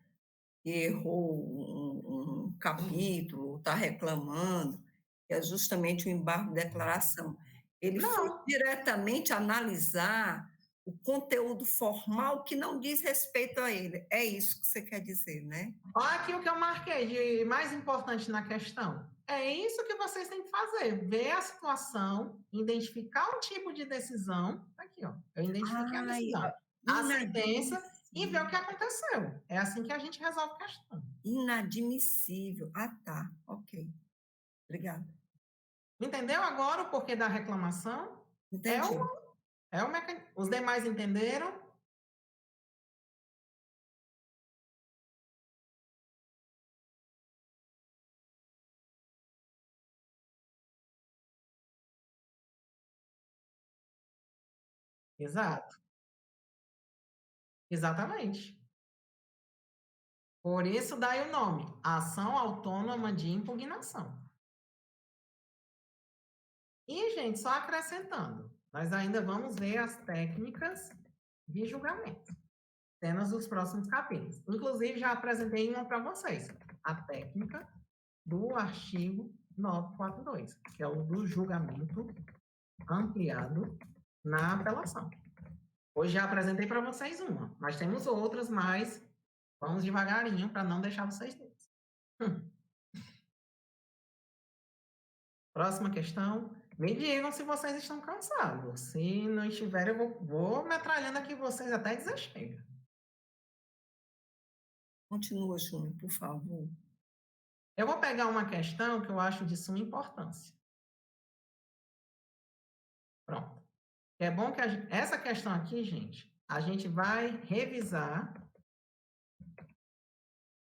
que errou um capítulo, está reclamando, que é justamente o embargo de declaração. Ele foi diretamente analisar o conteúdo formal que não diz respeito a ele. É isso que você quer dizer, né? Olha aqui o que eu marquei de mais importante na questão. É isso que vocês têm que fazer, ver a situação, identificar o tipo de decisão, aqui, ó, eu identifiquei a decisão, a sentença e ver o que aconteceu. É assim que a gente resolve a questão. Inadmissível. Tá, ok. Obrigada. Entendeu agora o porquê da reclamação? Entendi. Os demais entenderam? Exato. Exatamente. Por isso daí o nome, ação autônoma de impugnação. E, gente, só acrescentando, nós ainda vamos ver as técnicas de julgamento, cenas dos próximos capítulos. Inclusive, já apresentei uma para vocês, a técnica do artigo 942, que é o do julgamento ampliado na apelação. Hoje já apresentei para vocês uma, mas temos outras, mas vamos devagarinho para não deixar vocês dois. Próxima questão. Me digam se vocês estão cansados. Se não estiverem, eu vou metralhando aqui vocês até dizer chega. Continua, Júnior, por favor. Eu vou pegar uma questão que eu acho de suma importância. Pronto. É bom que essa questão aqui, gente, a gente vai revisar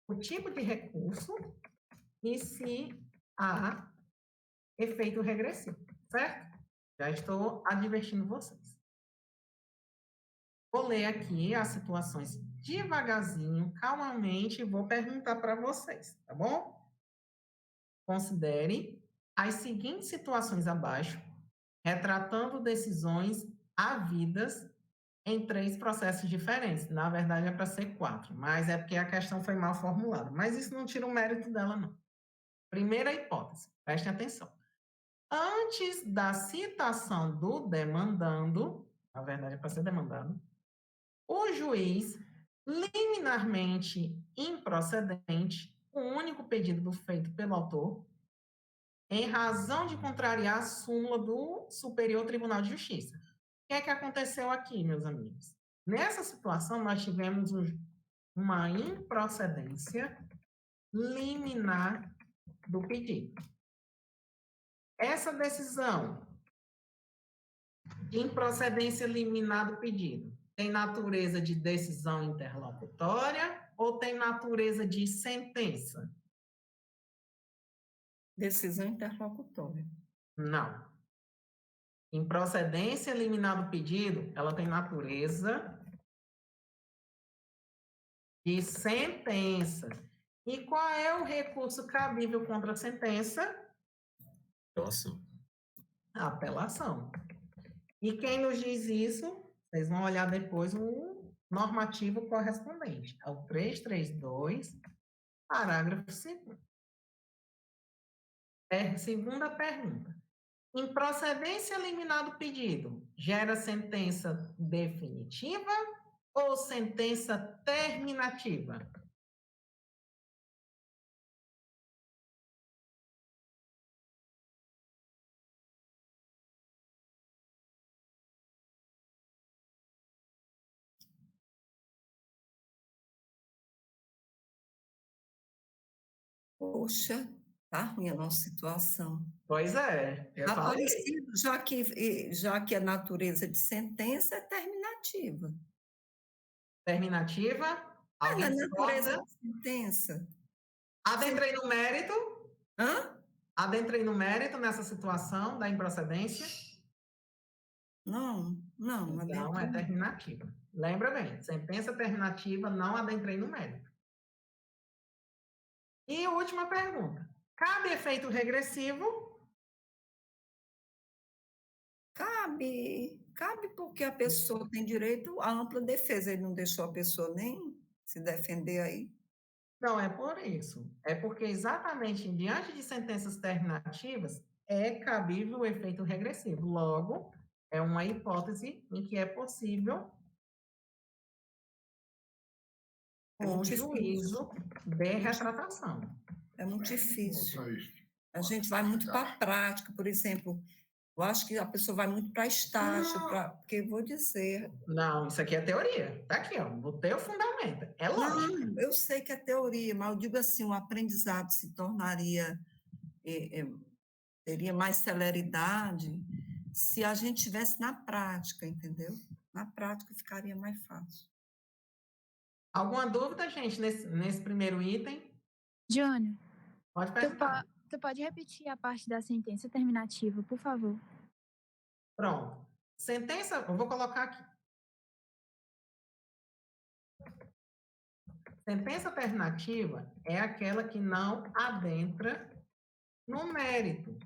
o tipo de recurso e se há efeito regressivo, certo? Já estou advertindo vocês. Vou ler aqui as situações devagarzinho, calmamente, e vou perguntar para vocês, tá bom? Considere as seguintes situações abaixo, retratando decisões havidas em 3 processos diferentes. Na verdade, é para ser 4, mas é porque a questão foi mal formulada. Mas isso não tira o mérito dela, não. Primeira hipótese, prestem atenção. Antes da citação do demandando, na verdade é para ser demandado, o juiz, liminarmente improcedente, o único pedido feito pelo autor, em razão de contrariar a súmula do Superior Tribunal de Justiça. O que é que aconteceu aqui, meus amigos? Nessa situação, nós tivemos uma improcedência liminar do pedido. Essa decisão de improcedência liminar do pedido tem natureza de decisão interlocutória ou tem natureza de sentença? Decisão interlocutória. Não. Improcedência liminar do pedido, ela tem natureza de sentença. E qual é o recurso cabível contra a sentença? Apelação. Apelação. E quem nos diz isso, vocês vão olhar depois o normativo correspondente ao 332, parágrafo 2º. Segunda pergunta. Improcedência liminar do pedido gera sentença definitiva ou sentença terminativa? Poxa, tá ruim a nossa situação. Pois é. Eu Tá falei. parecido, já que a natureza de sentença é terminativa. Terminativa? Alguém A natureza discorda? de sentença. Adentrei no mérito. Hã? Adentrei no mérito nessa situação da improcedência. Não. Então, é terminativa. Lembra bem, sentença terminativa, não adentrei no mérito. E última pergunta. Cabe efeito regressivo? Cabe porque a pessoa tem direito à ampla defesa. Ele não deixou a pessoa nem se defender aí. Não é por isso. É porque exatamente diante de sentenças terminativas é cabível o efeito regressivo. Logo, é uma hipótese em que é possível um juízo de retratação. É muito difícil. A gente vai muito para a prática, por exemplo. Eu acho que a pessoa vai muito para estágio, porque vou dizer... Não, isso aqui é teoria. Tá aqui, ó. Botei o fundamento. É lógico. Não, eu sei que é teoria, mas eu digo assim, o aprendizado se tornaria... teria mais celeridade se a gente tivesse na prática, entendeu? Na prática ficaria mais fácil. Alguma dúvida, gente, nesse primeiro item? Júnior, Pode perguntar. tu pode repetir a parte da sentença terminativa, por favor? Pronto. Sentença, eu vou colocar aqui. Sentença terminativa é aquela que não adentra no mérito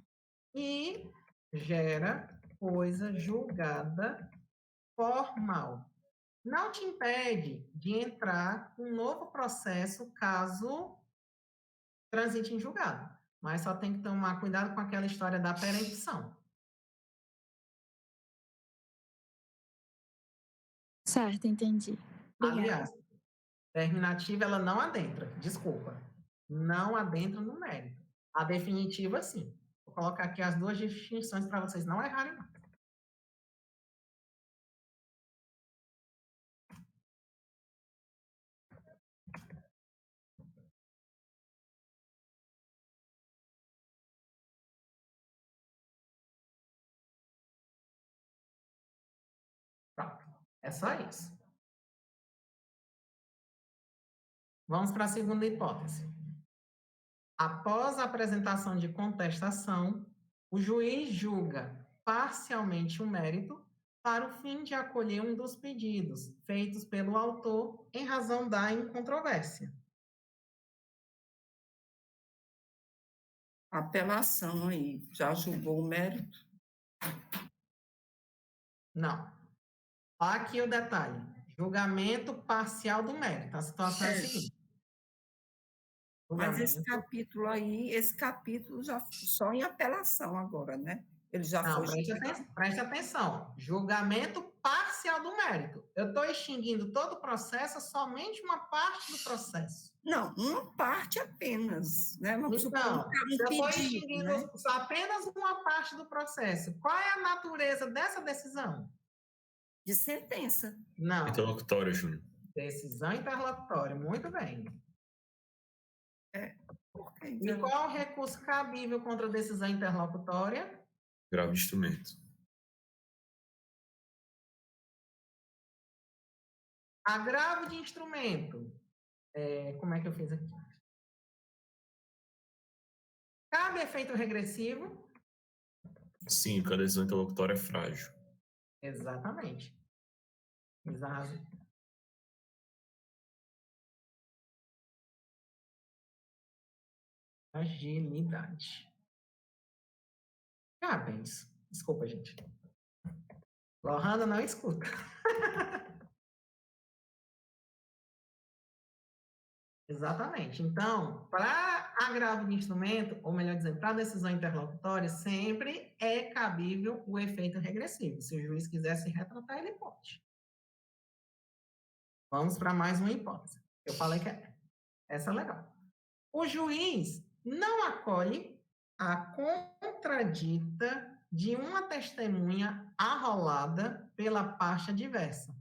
e gera coisa julgada formal. Não te impede de entrar com um novo processo caso transite em julgado, mas só tem que tomar cuidado com aquela história da perempção. Certo, entendi. Obrigada. Aliás, terminativa ela não adentra, desculpa, não adentra no mérito. A definitiva, sim. Vou colocar aqui as duas distinções para vocês não errarem. Pronto. É só isso. Vamos para a segunda hipótese. Após a apresentação de contestação, o juiz julga parcialmente o mérito para o fim de acolher um dos pedidos feitos pelo autor em razão da incontrovérsia. Apelação aí, já julgou o mérito? Não. Olha aqui o detalhe. Julgamento parcial do mérito. A situação é a seguinte. Mas esse capítulo já só em apelação agora, né? Ele já Não, foi... preste atenção. Julgamento parcial do mérito. Eu estou extinguindo todo o processo, somente uma parte do processo. Não, uma parte apenas, né? Então, se eu estou extinguindo apenas uma parte do processo, qual é a natureza dessa decisão? De sentença. Não. Interlocutória, Júnior. Decisão interlocutória, muito bem. E qual é o recurso cabível contra a decisão interlocutória? Grave de instrumento. Agravo de instrumento. Como é que eu fiz aqui? Cabe efeito regressivo? Sim, porque a decisão interlocutória é frágil. Exatamente. Exato. Agilidade. Parabéns. Desculpa, gente. Lohana não escuta. Exatamente. Então, para agravo de instrumento, ou melhor dizendo, para decisão interlocutória, sempre é cabível o efeito regressivo. Se o juiz quiser se retratar, ele pode. Vamos para mais uma hipótese. Eu falei que essa é legal. O juiz não acolhe a contradita de uma testemunha arrolada pela parte adversa.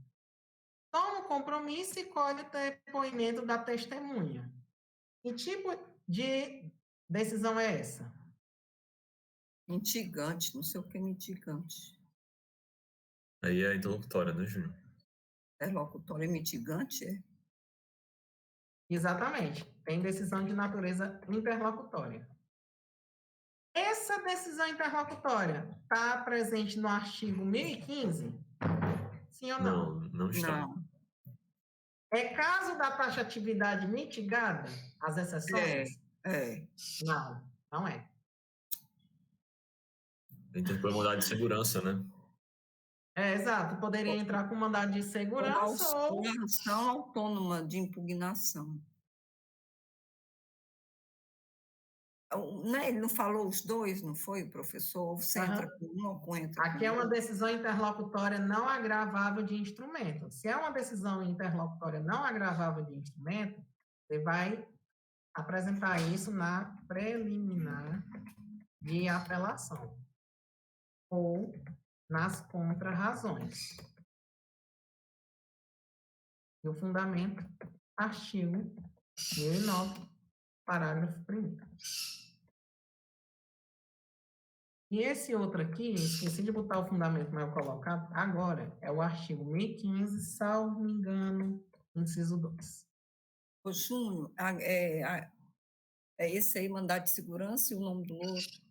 Toma o compromisso e colhe o depoimento da testemunha. Que tipo de decisão é essa? Mitigante, não sei o que é mitigante. Aí é a interlocutória, né, Júnior? Interlocutória mitigante, é? Exatamente. Tem decisão de natureza interlocutória. Essa decisão interlocutória está presente no artigo 1015? Sim ou não? Não está. Não. É caso da taxatividade mitigada, as exceções? Não, não é. Interpõe mandado de segurança, né? Exato. Poderia entrar com mandado de segurança ou... Uma ação autônoma de impugnação. Ele não falou os dois, não foi, o professor? Você entra com um ou com entra Aqui é uma decisão interlocutória não agravável de instrumento. Se é uma decisão interlocutória não agravável de instrumento, você vai apresentar isso na preliminar de apelação ou nas contrarrazões. E o fundamento, artigo 1009, parágrafo 1º. E esse outro aqui, esqueci de botar o fundamento, mas eu colocar agora, é o artigo 1015, salvo me engano, inciso 2. Ô, Júnior, é esse aí, mandado de segurança e o nome do outro?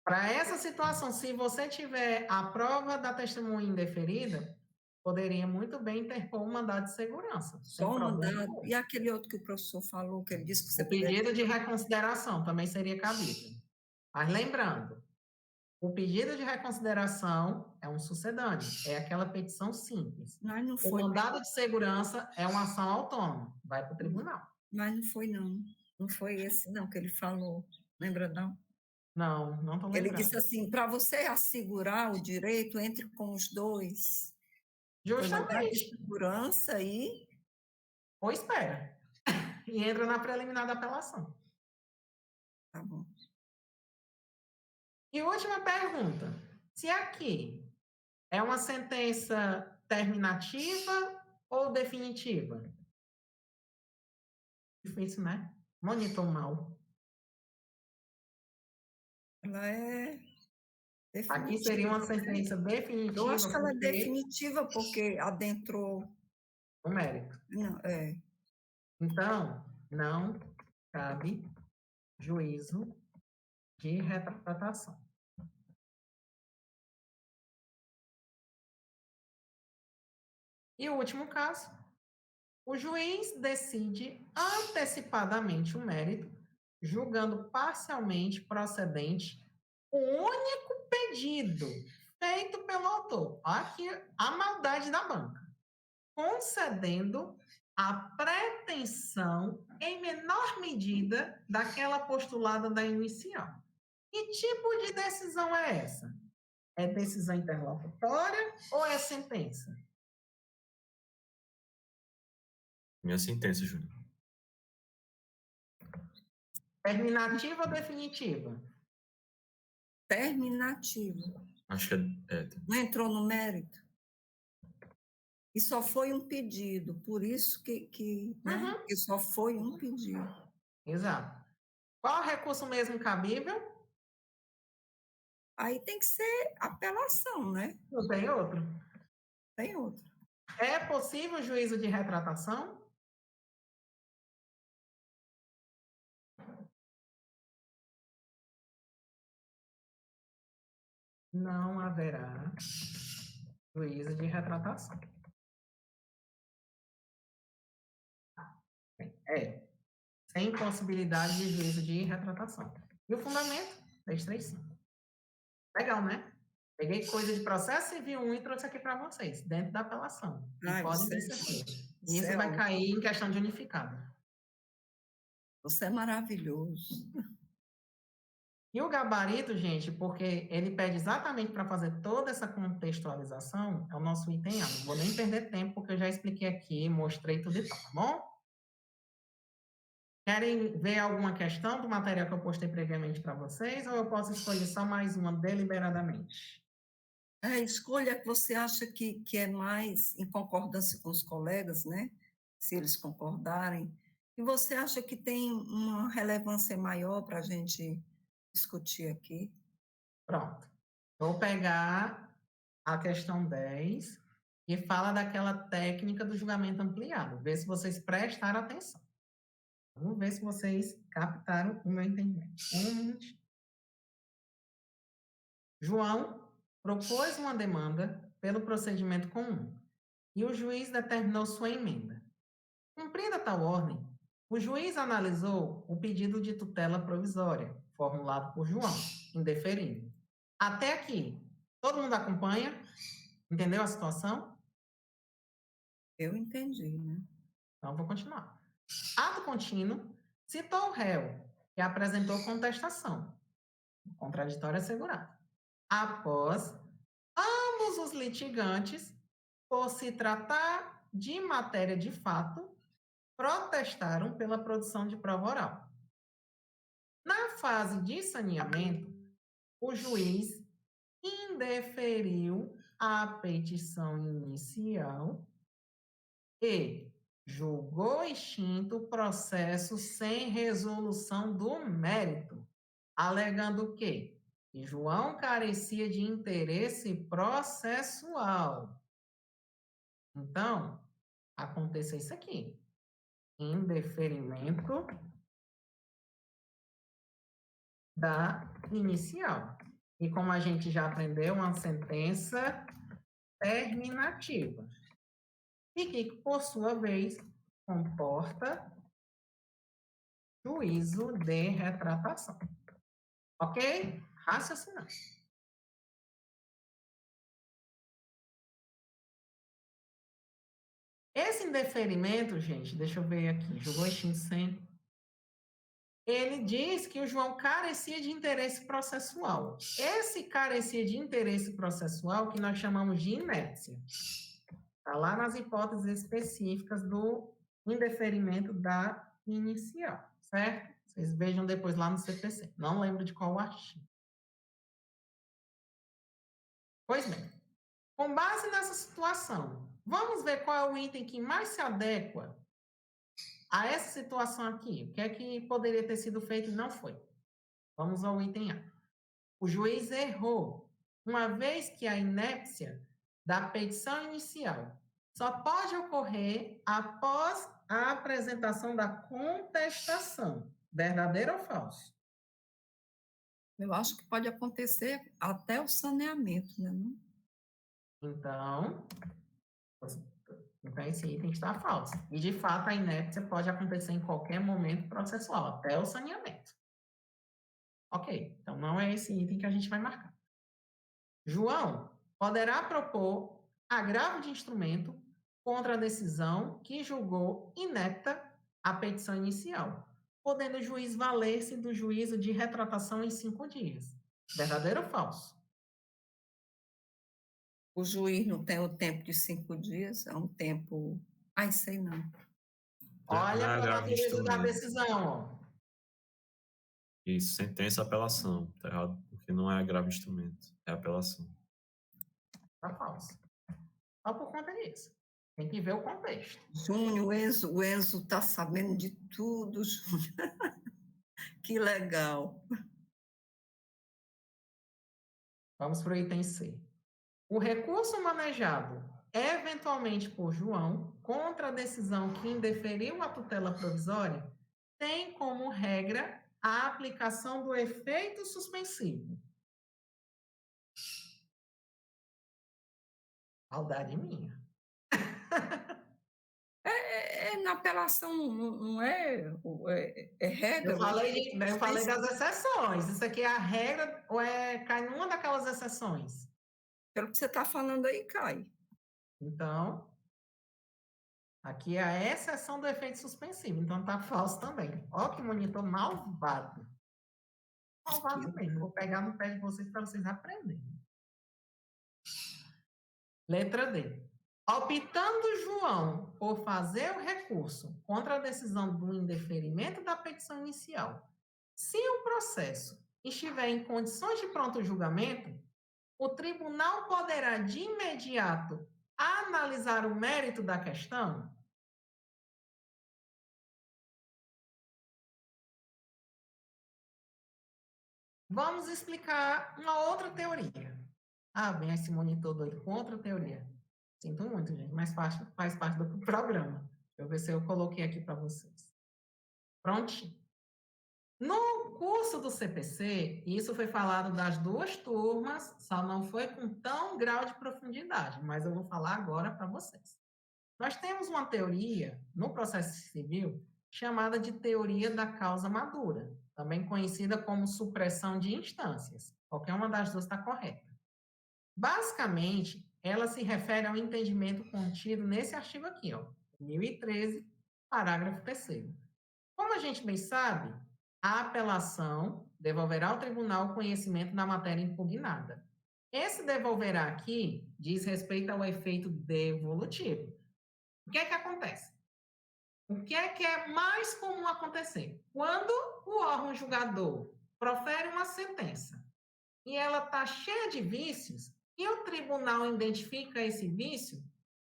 Para essa situação, se você tiver a prova da testemunha indeferida, poderia muito bem interpor um mandado de segurança. sem Só o problema mandado. nenhum. E aquele outro que o professor falou, que ele disse que você O pedido de reconsideração também seria cabível. Mas lembrando, o pedido de reconsideração é um sucedâneo, é aquela petição simples. Mas não O foi, mandado de segurança é uma ação autônoma, vai para o tribunal. mas não foi, não. Não foi esse, não, que ele falou. Lembra, não? Não estou Ele lembrando. disse assim, para você assegurar o direito, entre com os dois. Foi mandado de Justamente. segurança e... Ou espera. E entra na preliminar da apelação. Tá bom. E última pergunta. Se aqui é uma sentença terminativa ou definitiva? Difícil, né? Monitor mal. Ela é definitiva. Aqui seria uma sentença definitiva. Eu acho que ela é porque definitiva porque adentrou... o mérito. Não, Então, não cabe juízo de retratação. E o último caso, o juiz decide antecipadamente o mérito, julgando parcialmente procedente o único pedido feito pelo autor. Aqui a maldade da banca. Concedendo a pretensão em menor medida daquela postulada da inicial. Que tipo de decisão é essa? É decisão interlocutória ou é sentença? Minha sentença, Júnior. Terminativa ou definitiva? terminativa. Acho que é. Não entrou no mérito? E só foi um pedido, por isso né? Que só foi um pedido. Exato. Qual recurso mesmo cabível? Aí tem que ser apelação, né? Não tem outro. Tem outro. É possível juízo de retratação? Não haverá juízo de retratação. Sem possibilidade de juízo de retratação. E o fundamento? 335. Legal, né? Peguei coisa de processo civil 1 e trouxe aqui para vocês, dentro da apelação. E podem discernir. Isso vai cair em questão de unificado. Você é maravilhoso. E o gabarito, gente, porque ele pede exatamente para fazer toda essa contextualização, é o nosso item A. Não vou nem perder tempo, porque eu já expliquei aqui, mostrei tudo e tal, tá bom? Querem ver alguma questão do material que eu postei previamente para vocês, ou eu posso escolher só mais uma deliberadamente? Escolha que você acha que é mais em concordância com os colegas, né? Se eles concordarem. E você acha que tem uma relevância maior para a gente discutir aqui? Pronto. Vou pegar a questão 10, que fala daquela técnica do julgamento ampliado. Ver se vocês prestaram atenção. Vamos ver se vocês captaram o meu entendimento. João propôs uma demanda pelo procedimento comum e o juiz determinou sua emenda. Cumprida tal ordem, o juiz analisou o pedido de tutela provisória, formulado por João, indeferido. Até aqui, todo mundo acompanha? Entendeu a situação? Eu entendi, né? Então, vou continuar. Ato contínuo, citou o réu, que apresentou contestação, contraditório assegurado. Após ambos os litigantes, por se tratar de matéria de fato, protestaram pela produção de prova oral. Na fase de saneamento, o juiz indeferiu a petição inicial e julgou extinto o processo sem resolução do mérito, alegando que E João carecia de interesse processual. Então, aconteceu isso aqui. Indeferimento da inicial. E como a gente já aprendeu, uma sentença terminativa. E que, por sua vez, comporta juízo de retratação. Ok? Raciocinar. Esse indeferimento, gente, deixa eu ver aqui, jogou extinção. Ele diz que o João carecia de interesse processual. Esse carecia de interesse processual que nós chamamos de inépcia. Está lá nas hipóteses específicas do indeferimento da inicial, certo? Vocês vejam depois lá no CPC. Não lembro de qual artigo. Pois bem, com base nessa situação, vamos ver qual é o item que mais se adequa a essa situação aqui. O que é que poderia ter sido feito e não foi? Vamos ao item A. O juiz errou, uma vez que a inépcia da petição inicial só pode ocorrer após a apresentação da contestação. Verdadeiro ou falso? Eu acho que pode acontecer até o saneamento, né? Então, esse item está falso. E, de fato, a inépcia pode acontecer em qualquer momento processual, até o saneamento. Ok, então não é esse item que a gente vai marcar. João poderá propor agravo de instrumento contra a decisão que julgou inepta a petição inicial, podendo o juiz valer-se do juízo de retratação em 5 dias. Verdadeiro ou falso? O juiz não tem o tempo de 5 dias, é um tempo... Ai, sei não. Olha para a natureza da decisão, ó. Isso, sentença, apelação. Tá errado, porque não é agravo de instrumento, é apelação. Tá falso. Só por conta disso. Tem que ver o contexto. Júnior, o Enzo está sabendo de tudo, Júnior. Que legal. Vamos para o item C. O recurso manejado eventualmente por João contra a decisão que indeferiu a tutela provisória tem como regra a aplicação do efeito suspensivo. Maldade minha. Na apelação não é regra? Eu falei das exceções. Isso aqui é a regra ou cai numa daquelas exceções? Pelo que você está falando aí, cai. Então, aqui é a exceção do efeito suspensivo. Então, tá falso também. Ó que monitor malvado. Malvado mesmo. Vou pegar no pé de vocês para vocês aprenderem. Letra D. Optando João por fazer o recurso contra a decisão do indeferimento da petição inicial, se o processo estiver em condições de pronto julgamento, o tribunal poderá de imediato analisar o mérito da questão? Vamos explicar uma outra teoria. Ah, bem, esse monitor doido com outra teoria. Sinto muito, gente, mas faz parte do programa. Deixa eu ver se eu coloquei aqui para vocês. Prontinho. No curso do CPC, isso foi falado das 2 turmas, só não foi com tão grau de profundidade, mas eu vou falar agora para vocês. Nós temos uma teoria no processo civil chamada de teoria da causa madura, também conhecida como supressão de instâncias. Qualquer uma das 2 está correta. Basicamente, ela se refere ao entendimento contido nesse artigo aqui, ó, 1013, parágrafo 3º. Como a gente bem sabe, a apelação devolverá ao tribunal o conhecimento da matéria impugnada. Esse devolverá aqui diz respeito ao efeito devolutivo. O que é que acontece? O que é mais comum acontecer? Quando o órgão julgador profere uma sentença e ela está cheia de vícios, e o tribunal identifica esse vício,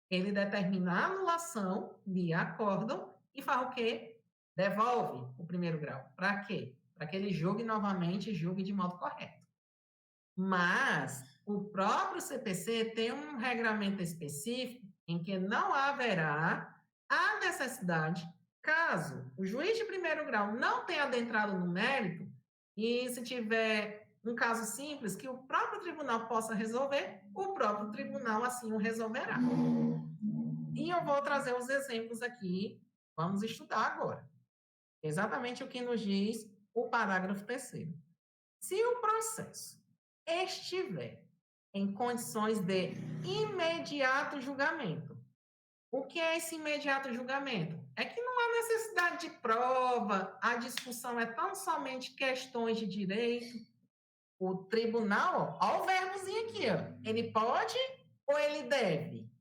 ele determina a anulação via acórdão e faz o quê? Devolve o primeiro grau. Para quê? Para que ele julgue novamente e julgue de modo correto. Mas o próprio CPC tem um regramento específico em que não haverá a necessidade, caso o juiz de primeiro grau não tenha adentrado no mérito, e se tiver um caso simples que o próprio tribunal possa resolver, o próprio tribunal assim o resolverá. E eu vou trazer os exemplos aqui, vamos estudar agora. Exatamente o que nos diz o parágrafo 3º. Se o processo estiver em condições de imediato julgamento, o que é esse imediato julgamento? É que não há necessidade de prova, a discussão é tão somente questões de direito. O tribunal, ó o verbozinho aqui, ó, ele pode ou ele deve?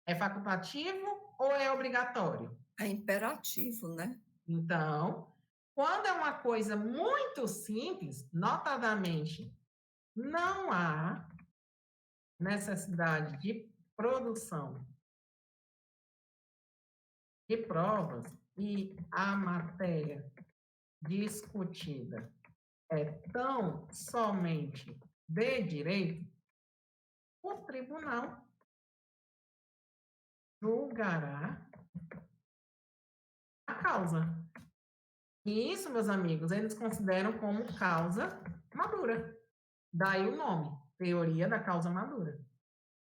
É facultativo ou é obrigatório? É imperativo, né? Então, quando é uma coisa muito simples, notadamente, não há necessidade de produção de provas e a matéria discutida é tão somente de direito, o tribunal julgará a causa. E isso, meus amigos, eles consideram como causa madura. Daí o nome, teoria da causa madura.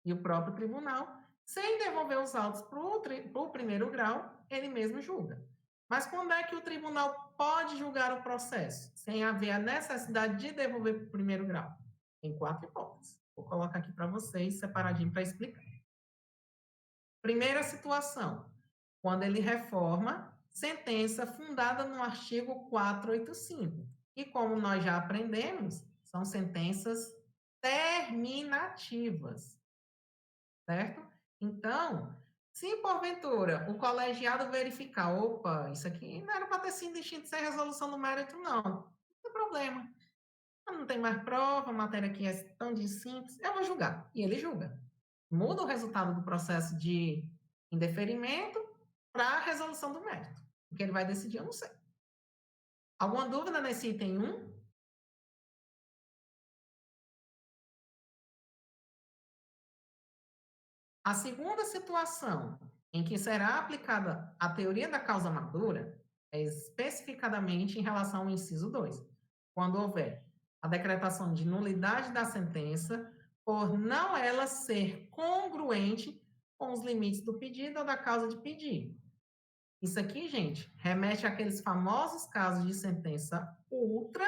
E o próprio tribunal, sem devolver os autos para o primeiro grau, ele mesmo julga. Mas quando é que o tribunal pode julgar o processo, sem haver a necessidade de devolver para o primeiro grau? Tem 4 hipóteses. Vou colocar aqui para vocês, separadinho para explicar. Primeira situação, quando ele reforma sentença fundada no artigo 485. E como nós já aprendemos, são sentenças terminativas, certo? Então, se porventura o colegiado verificar, opa, isso aqui não era para ter sido distinto sem resolução do mérito, não tem problema. Não tem mais prova, a matéria aqui é tão de simples, eu vou julgar. E ele julga. Muda o resultado do processo de indeferimento para a resolução do mérito. O que ele vai decidir, eu não sei. Alguma dúvida nesse item 1? A segunda situação em que será aplicada a teoria da causa madura é especificadamente em relação ao inciso 2, quando houver a decretação de nulidade da sentença por não ela ser congruente com os limites do pedido ou da causa de pedir. Isso aqui, gente, remete àqueles famosos casos de sentença ultra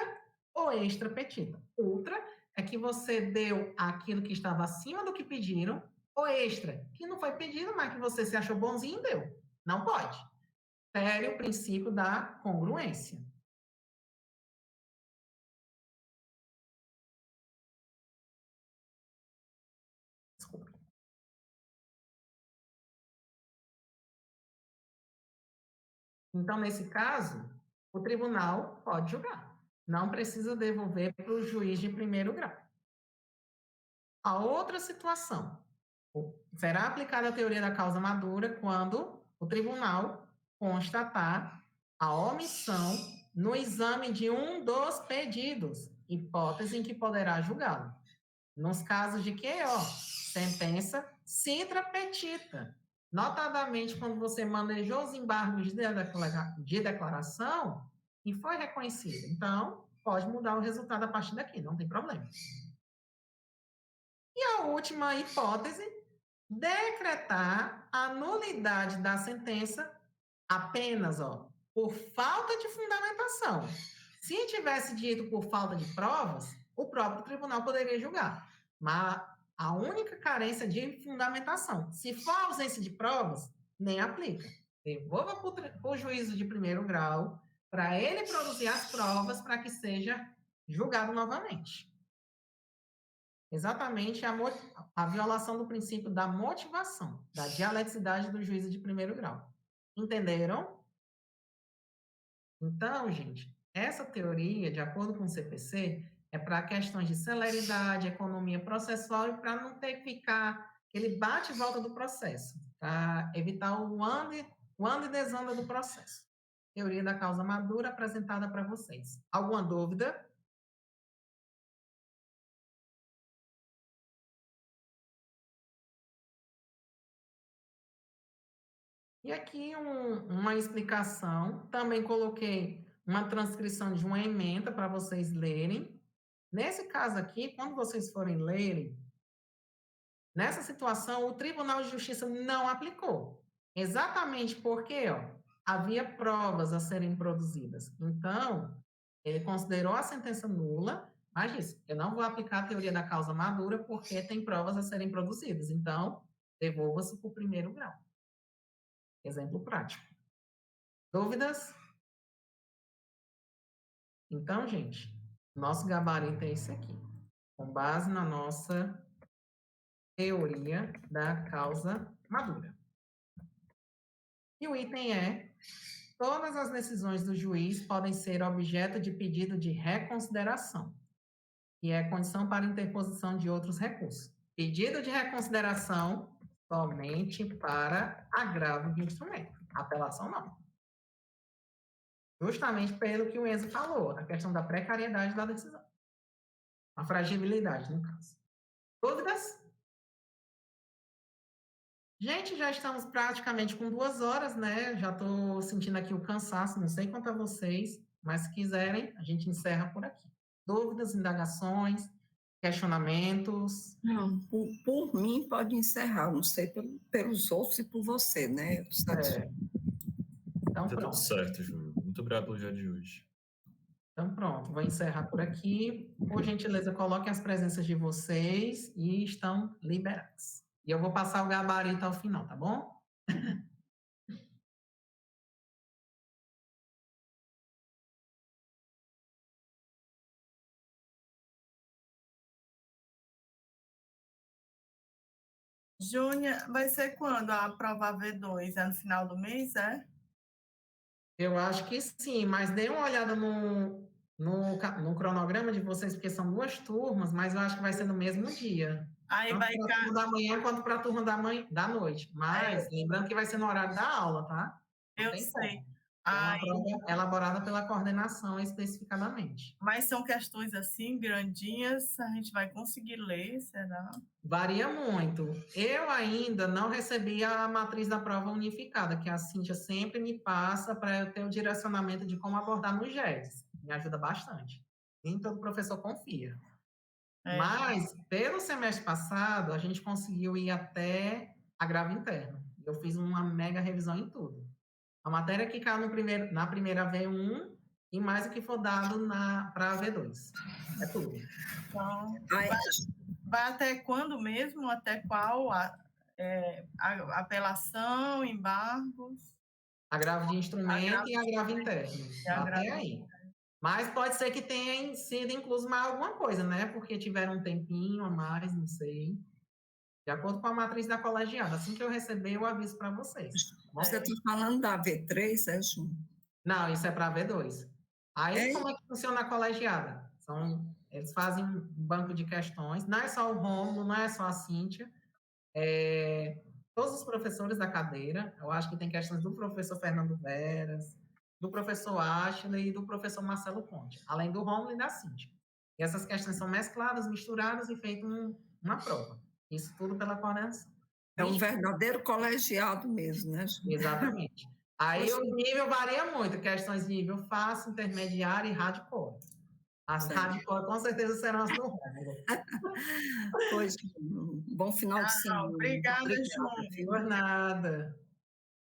ou extra petita. Ultra é que você deu aquilo que estava acima do que pediram, ou extra, que não foi pedido, mas que você se achou bonzinho e deu. Não pode. Fere o princípio da congruência. Desculpa. Então, nesse caso, o tribunal pode julgar. Não precisa devolver para o juiz de primeiro grau. A outra situação, será aplicada a teoria da causa madura quando o tribunal constatar a omissão no exame de um dos pedidos, hipótese em que poderá julgá-lo. Nos casos de que, sentença citra petita. Notadamente, quando você manejou os embargos de declaração e foi reconhecido. Então, pode mudar o resultado a partir daqui, não tem problema. E a última hipótese, decretar a nulidade da sentença apenas por falta de fundamentação. Se tivesse dito por falta de provas, o próprio tribunal poderia julgar. Mas a única carência de fundamentação. Se for ausência de provas, nem aplica. Devolva para o juízo de primeiro grau para ele produzir as provas para que seja julgado novamente. Exatamente a violação do princípio da motivação, da dialeticidade do juízo de primeiro grau. Entenderam? Então, gente, essa teoria, de acordo com o CPC, é para questões de celeridade, economia processual e para não ter que ficar aquele bate e volta do processo, para evitar o anda e desanda do processo. Teoria da causa madura apresentada para vocês. Alguma dúvida? E aqui uma explicação. Também coloquei uma transcrição de uma ementa para vocês lerem. Nesse caso aqui, quando vocês forem lerem, nessa situação, o Tribunal de Justiça não aplicou. Exatamente porque havia provas a serem produzidas. Então, ele considerou a sentença nula, mas disse, eu não vou aplicar a teoria da causa madura porque tem provas a serem produzidas. Então, devolva-se para o primeiro grau. Exemplo prático. Dúvidas? Então, gente, nosso gabarito é esse aqui. Com base na nossa teoria da causa madura. E o item é: todas as decisões do juiz podem ser objeto de pedido de reconsideração, que é condição para interposição de outros recursos. Pedido de reconsideração somente para agravo de instrumento. Apelação não. Justamente pelo que o Enzo falou, a questão da precariedade da decisão. A fragilidade, no caso. Dúvidas? Gente, já estamos praticamente com 2 horas, né? Já estou sentindo aqui o cansaço, não sei quanto a vocês, mas se quiserem, a gente encerra por aqui. Dúvidas, indagações, questionamentos? Não, por mim pode encerrar, não sei pelos outros e por você, né? Então, tá pronto. tudo certo, Júlio. Muito obrigado pelo dia de hoje. Então, pronto, vou encerrar por aqui. Por gentileza, coloquem as presenças de vocês e estão liberados. E eu vou passar o gabarito ao final, tá bom? Júnior, vai ser quando a prova V2? É no final do mês, é? Eu acho que sim, mas dê uma olhada no cronograma de vocês, porque são 2 turmas, mas eu acho que vai ser no mesmo dia. Aí Tanto vai para a turma da manhã quanto para a turma da noite. Mas, lembrando que vai ser no horário da aula, tá? Não eu sei. É uma prova elaborada pela coordenação especificadamente. Mas são questões assim, grandinhas, a gente vai conseguir ler, será? Varia muito. Eu ainda não recebi a matriz da prova unificada, que a Cíntia sempre me passa para eu ter o direcionamento de como abordar no GEDS. Me ajuda bastante. Nem todo professor confia. Mas, pelo semestre passado, a gente conseguiu ir até agravo interno. Eu fiz uma mega revisão em tudo. A matéria que caiu na primeira V1 e mais o que for dado para a V2. É tudo. Então, vai até quando mesmo? Até qual? Apelação, embargos? Agravo de instrumento e agravo interno. Até aí. Mas pode ser que tenha sido incluso mais alguma coisa, né? Porque tiveram um tempinho a mais, não sei. De acordo com a matriz da colegiada. Assim que eu receber, eu aviso para vocês. Você está falando da V3, é, Ju? Não, isso é para V2. Aí, como é que funciona a colegiada? Eles fazem um banco de questões. Não é só o Rômulo, não é só a Cíntia. Todos os professores da cadeira. Eu acho que tem questões do professor Fernando Veras, do professor Ashley e do professor Marcelo Ponte, além do Rômulo e da Cíntia. E essas questões são mescladas, misturadas e feito uma prova. Isso tudo pela coordenação. É um verdadeiro colegiado mesmo, né, Ju? Exatamente. Aí o nível varia muito, questões de nível fácil, intermediário e hardcore. As hardcore com certeza serão as do Rômulo. Pois, bom final de semana. Obrigada, Ju. Por nada.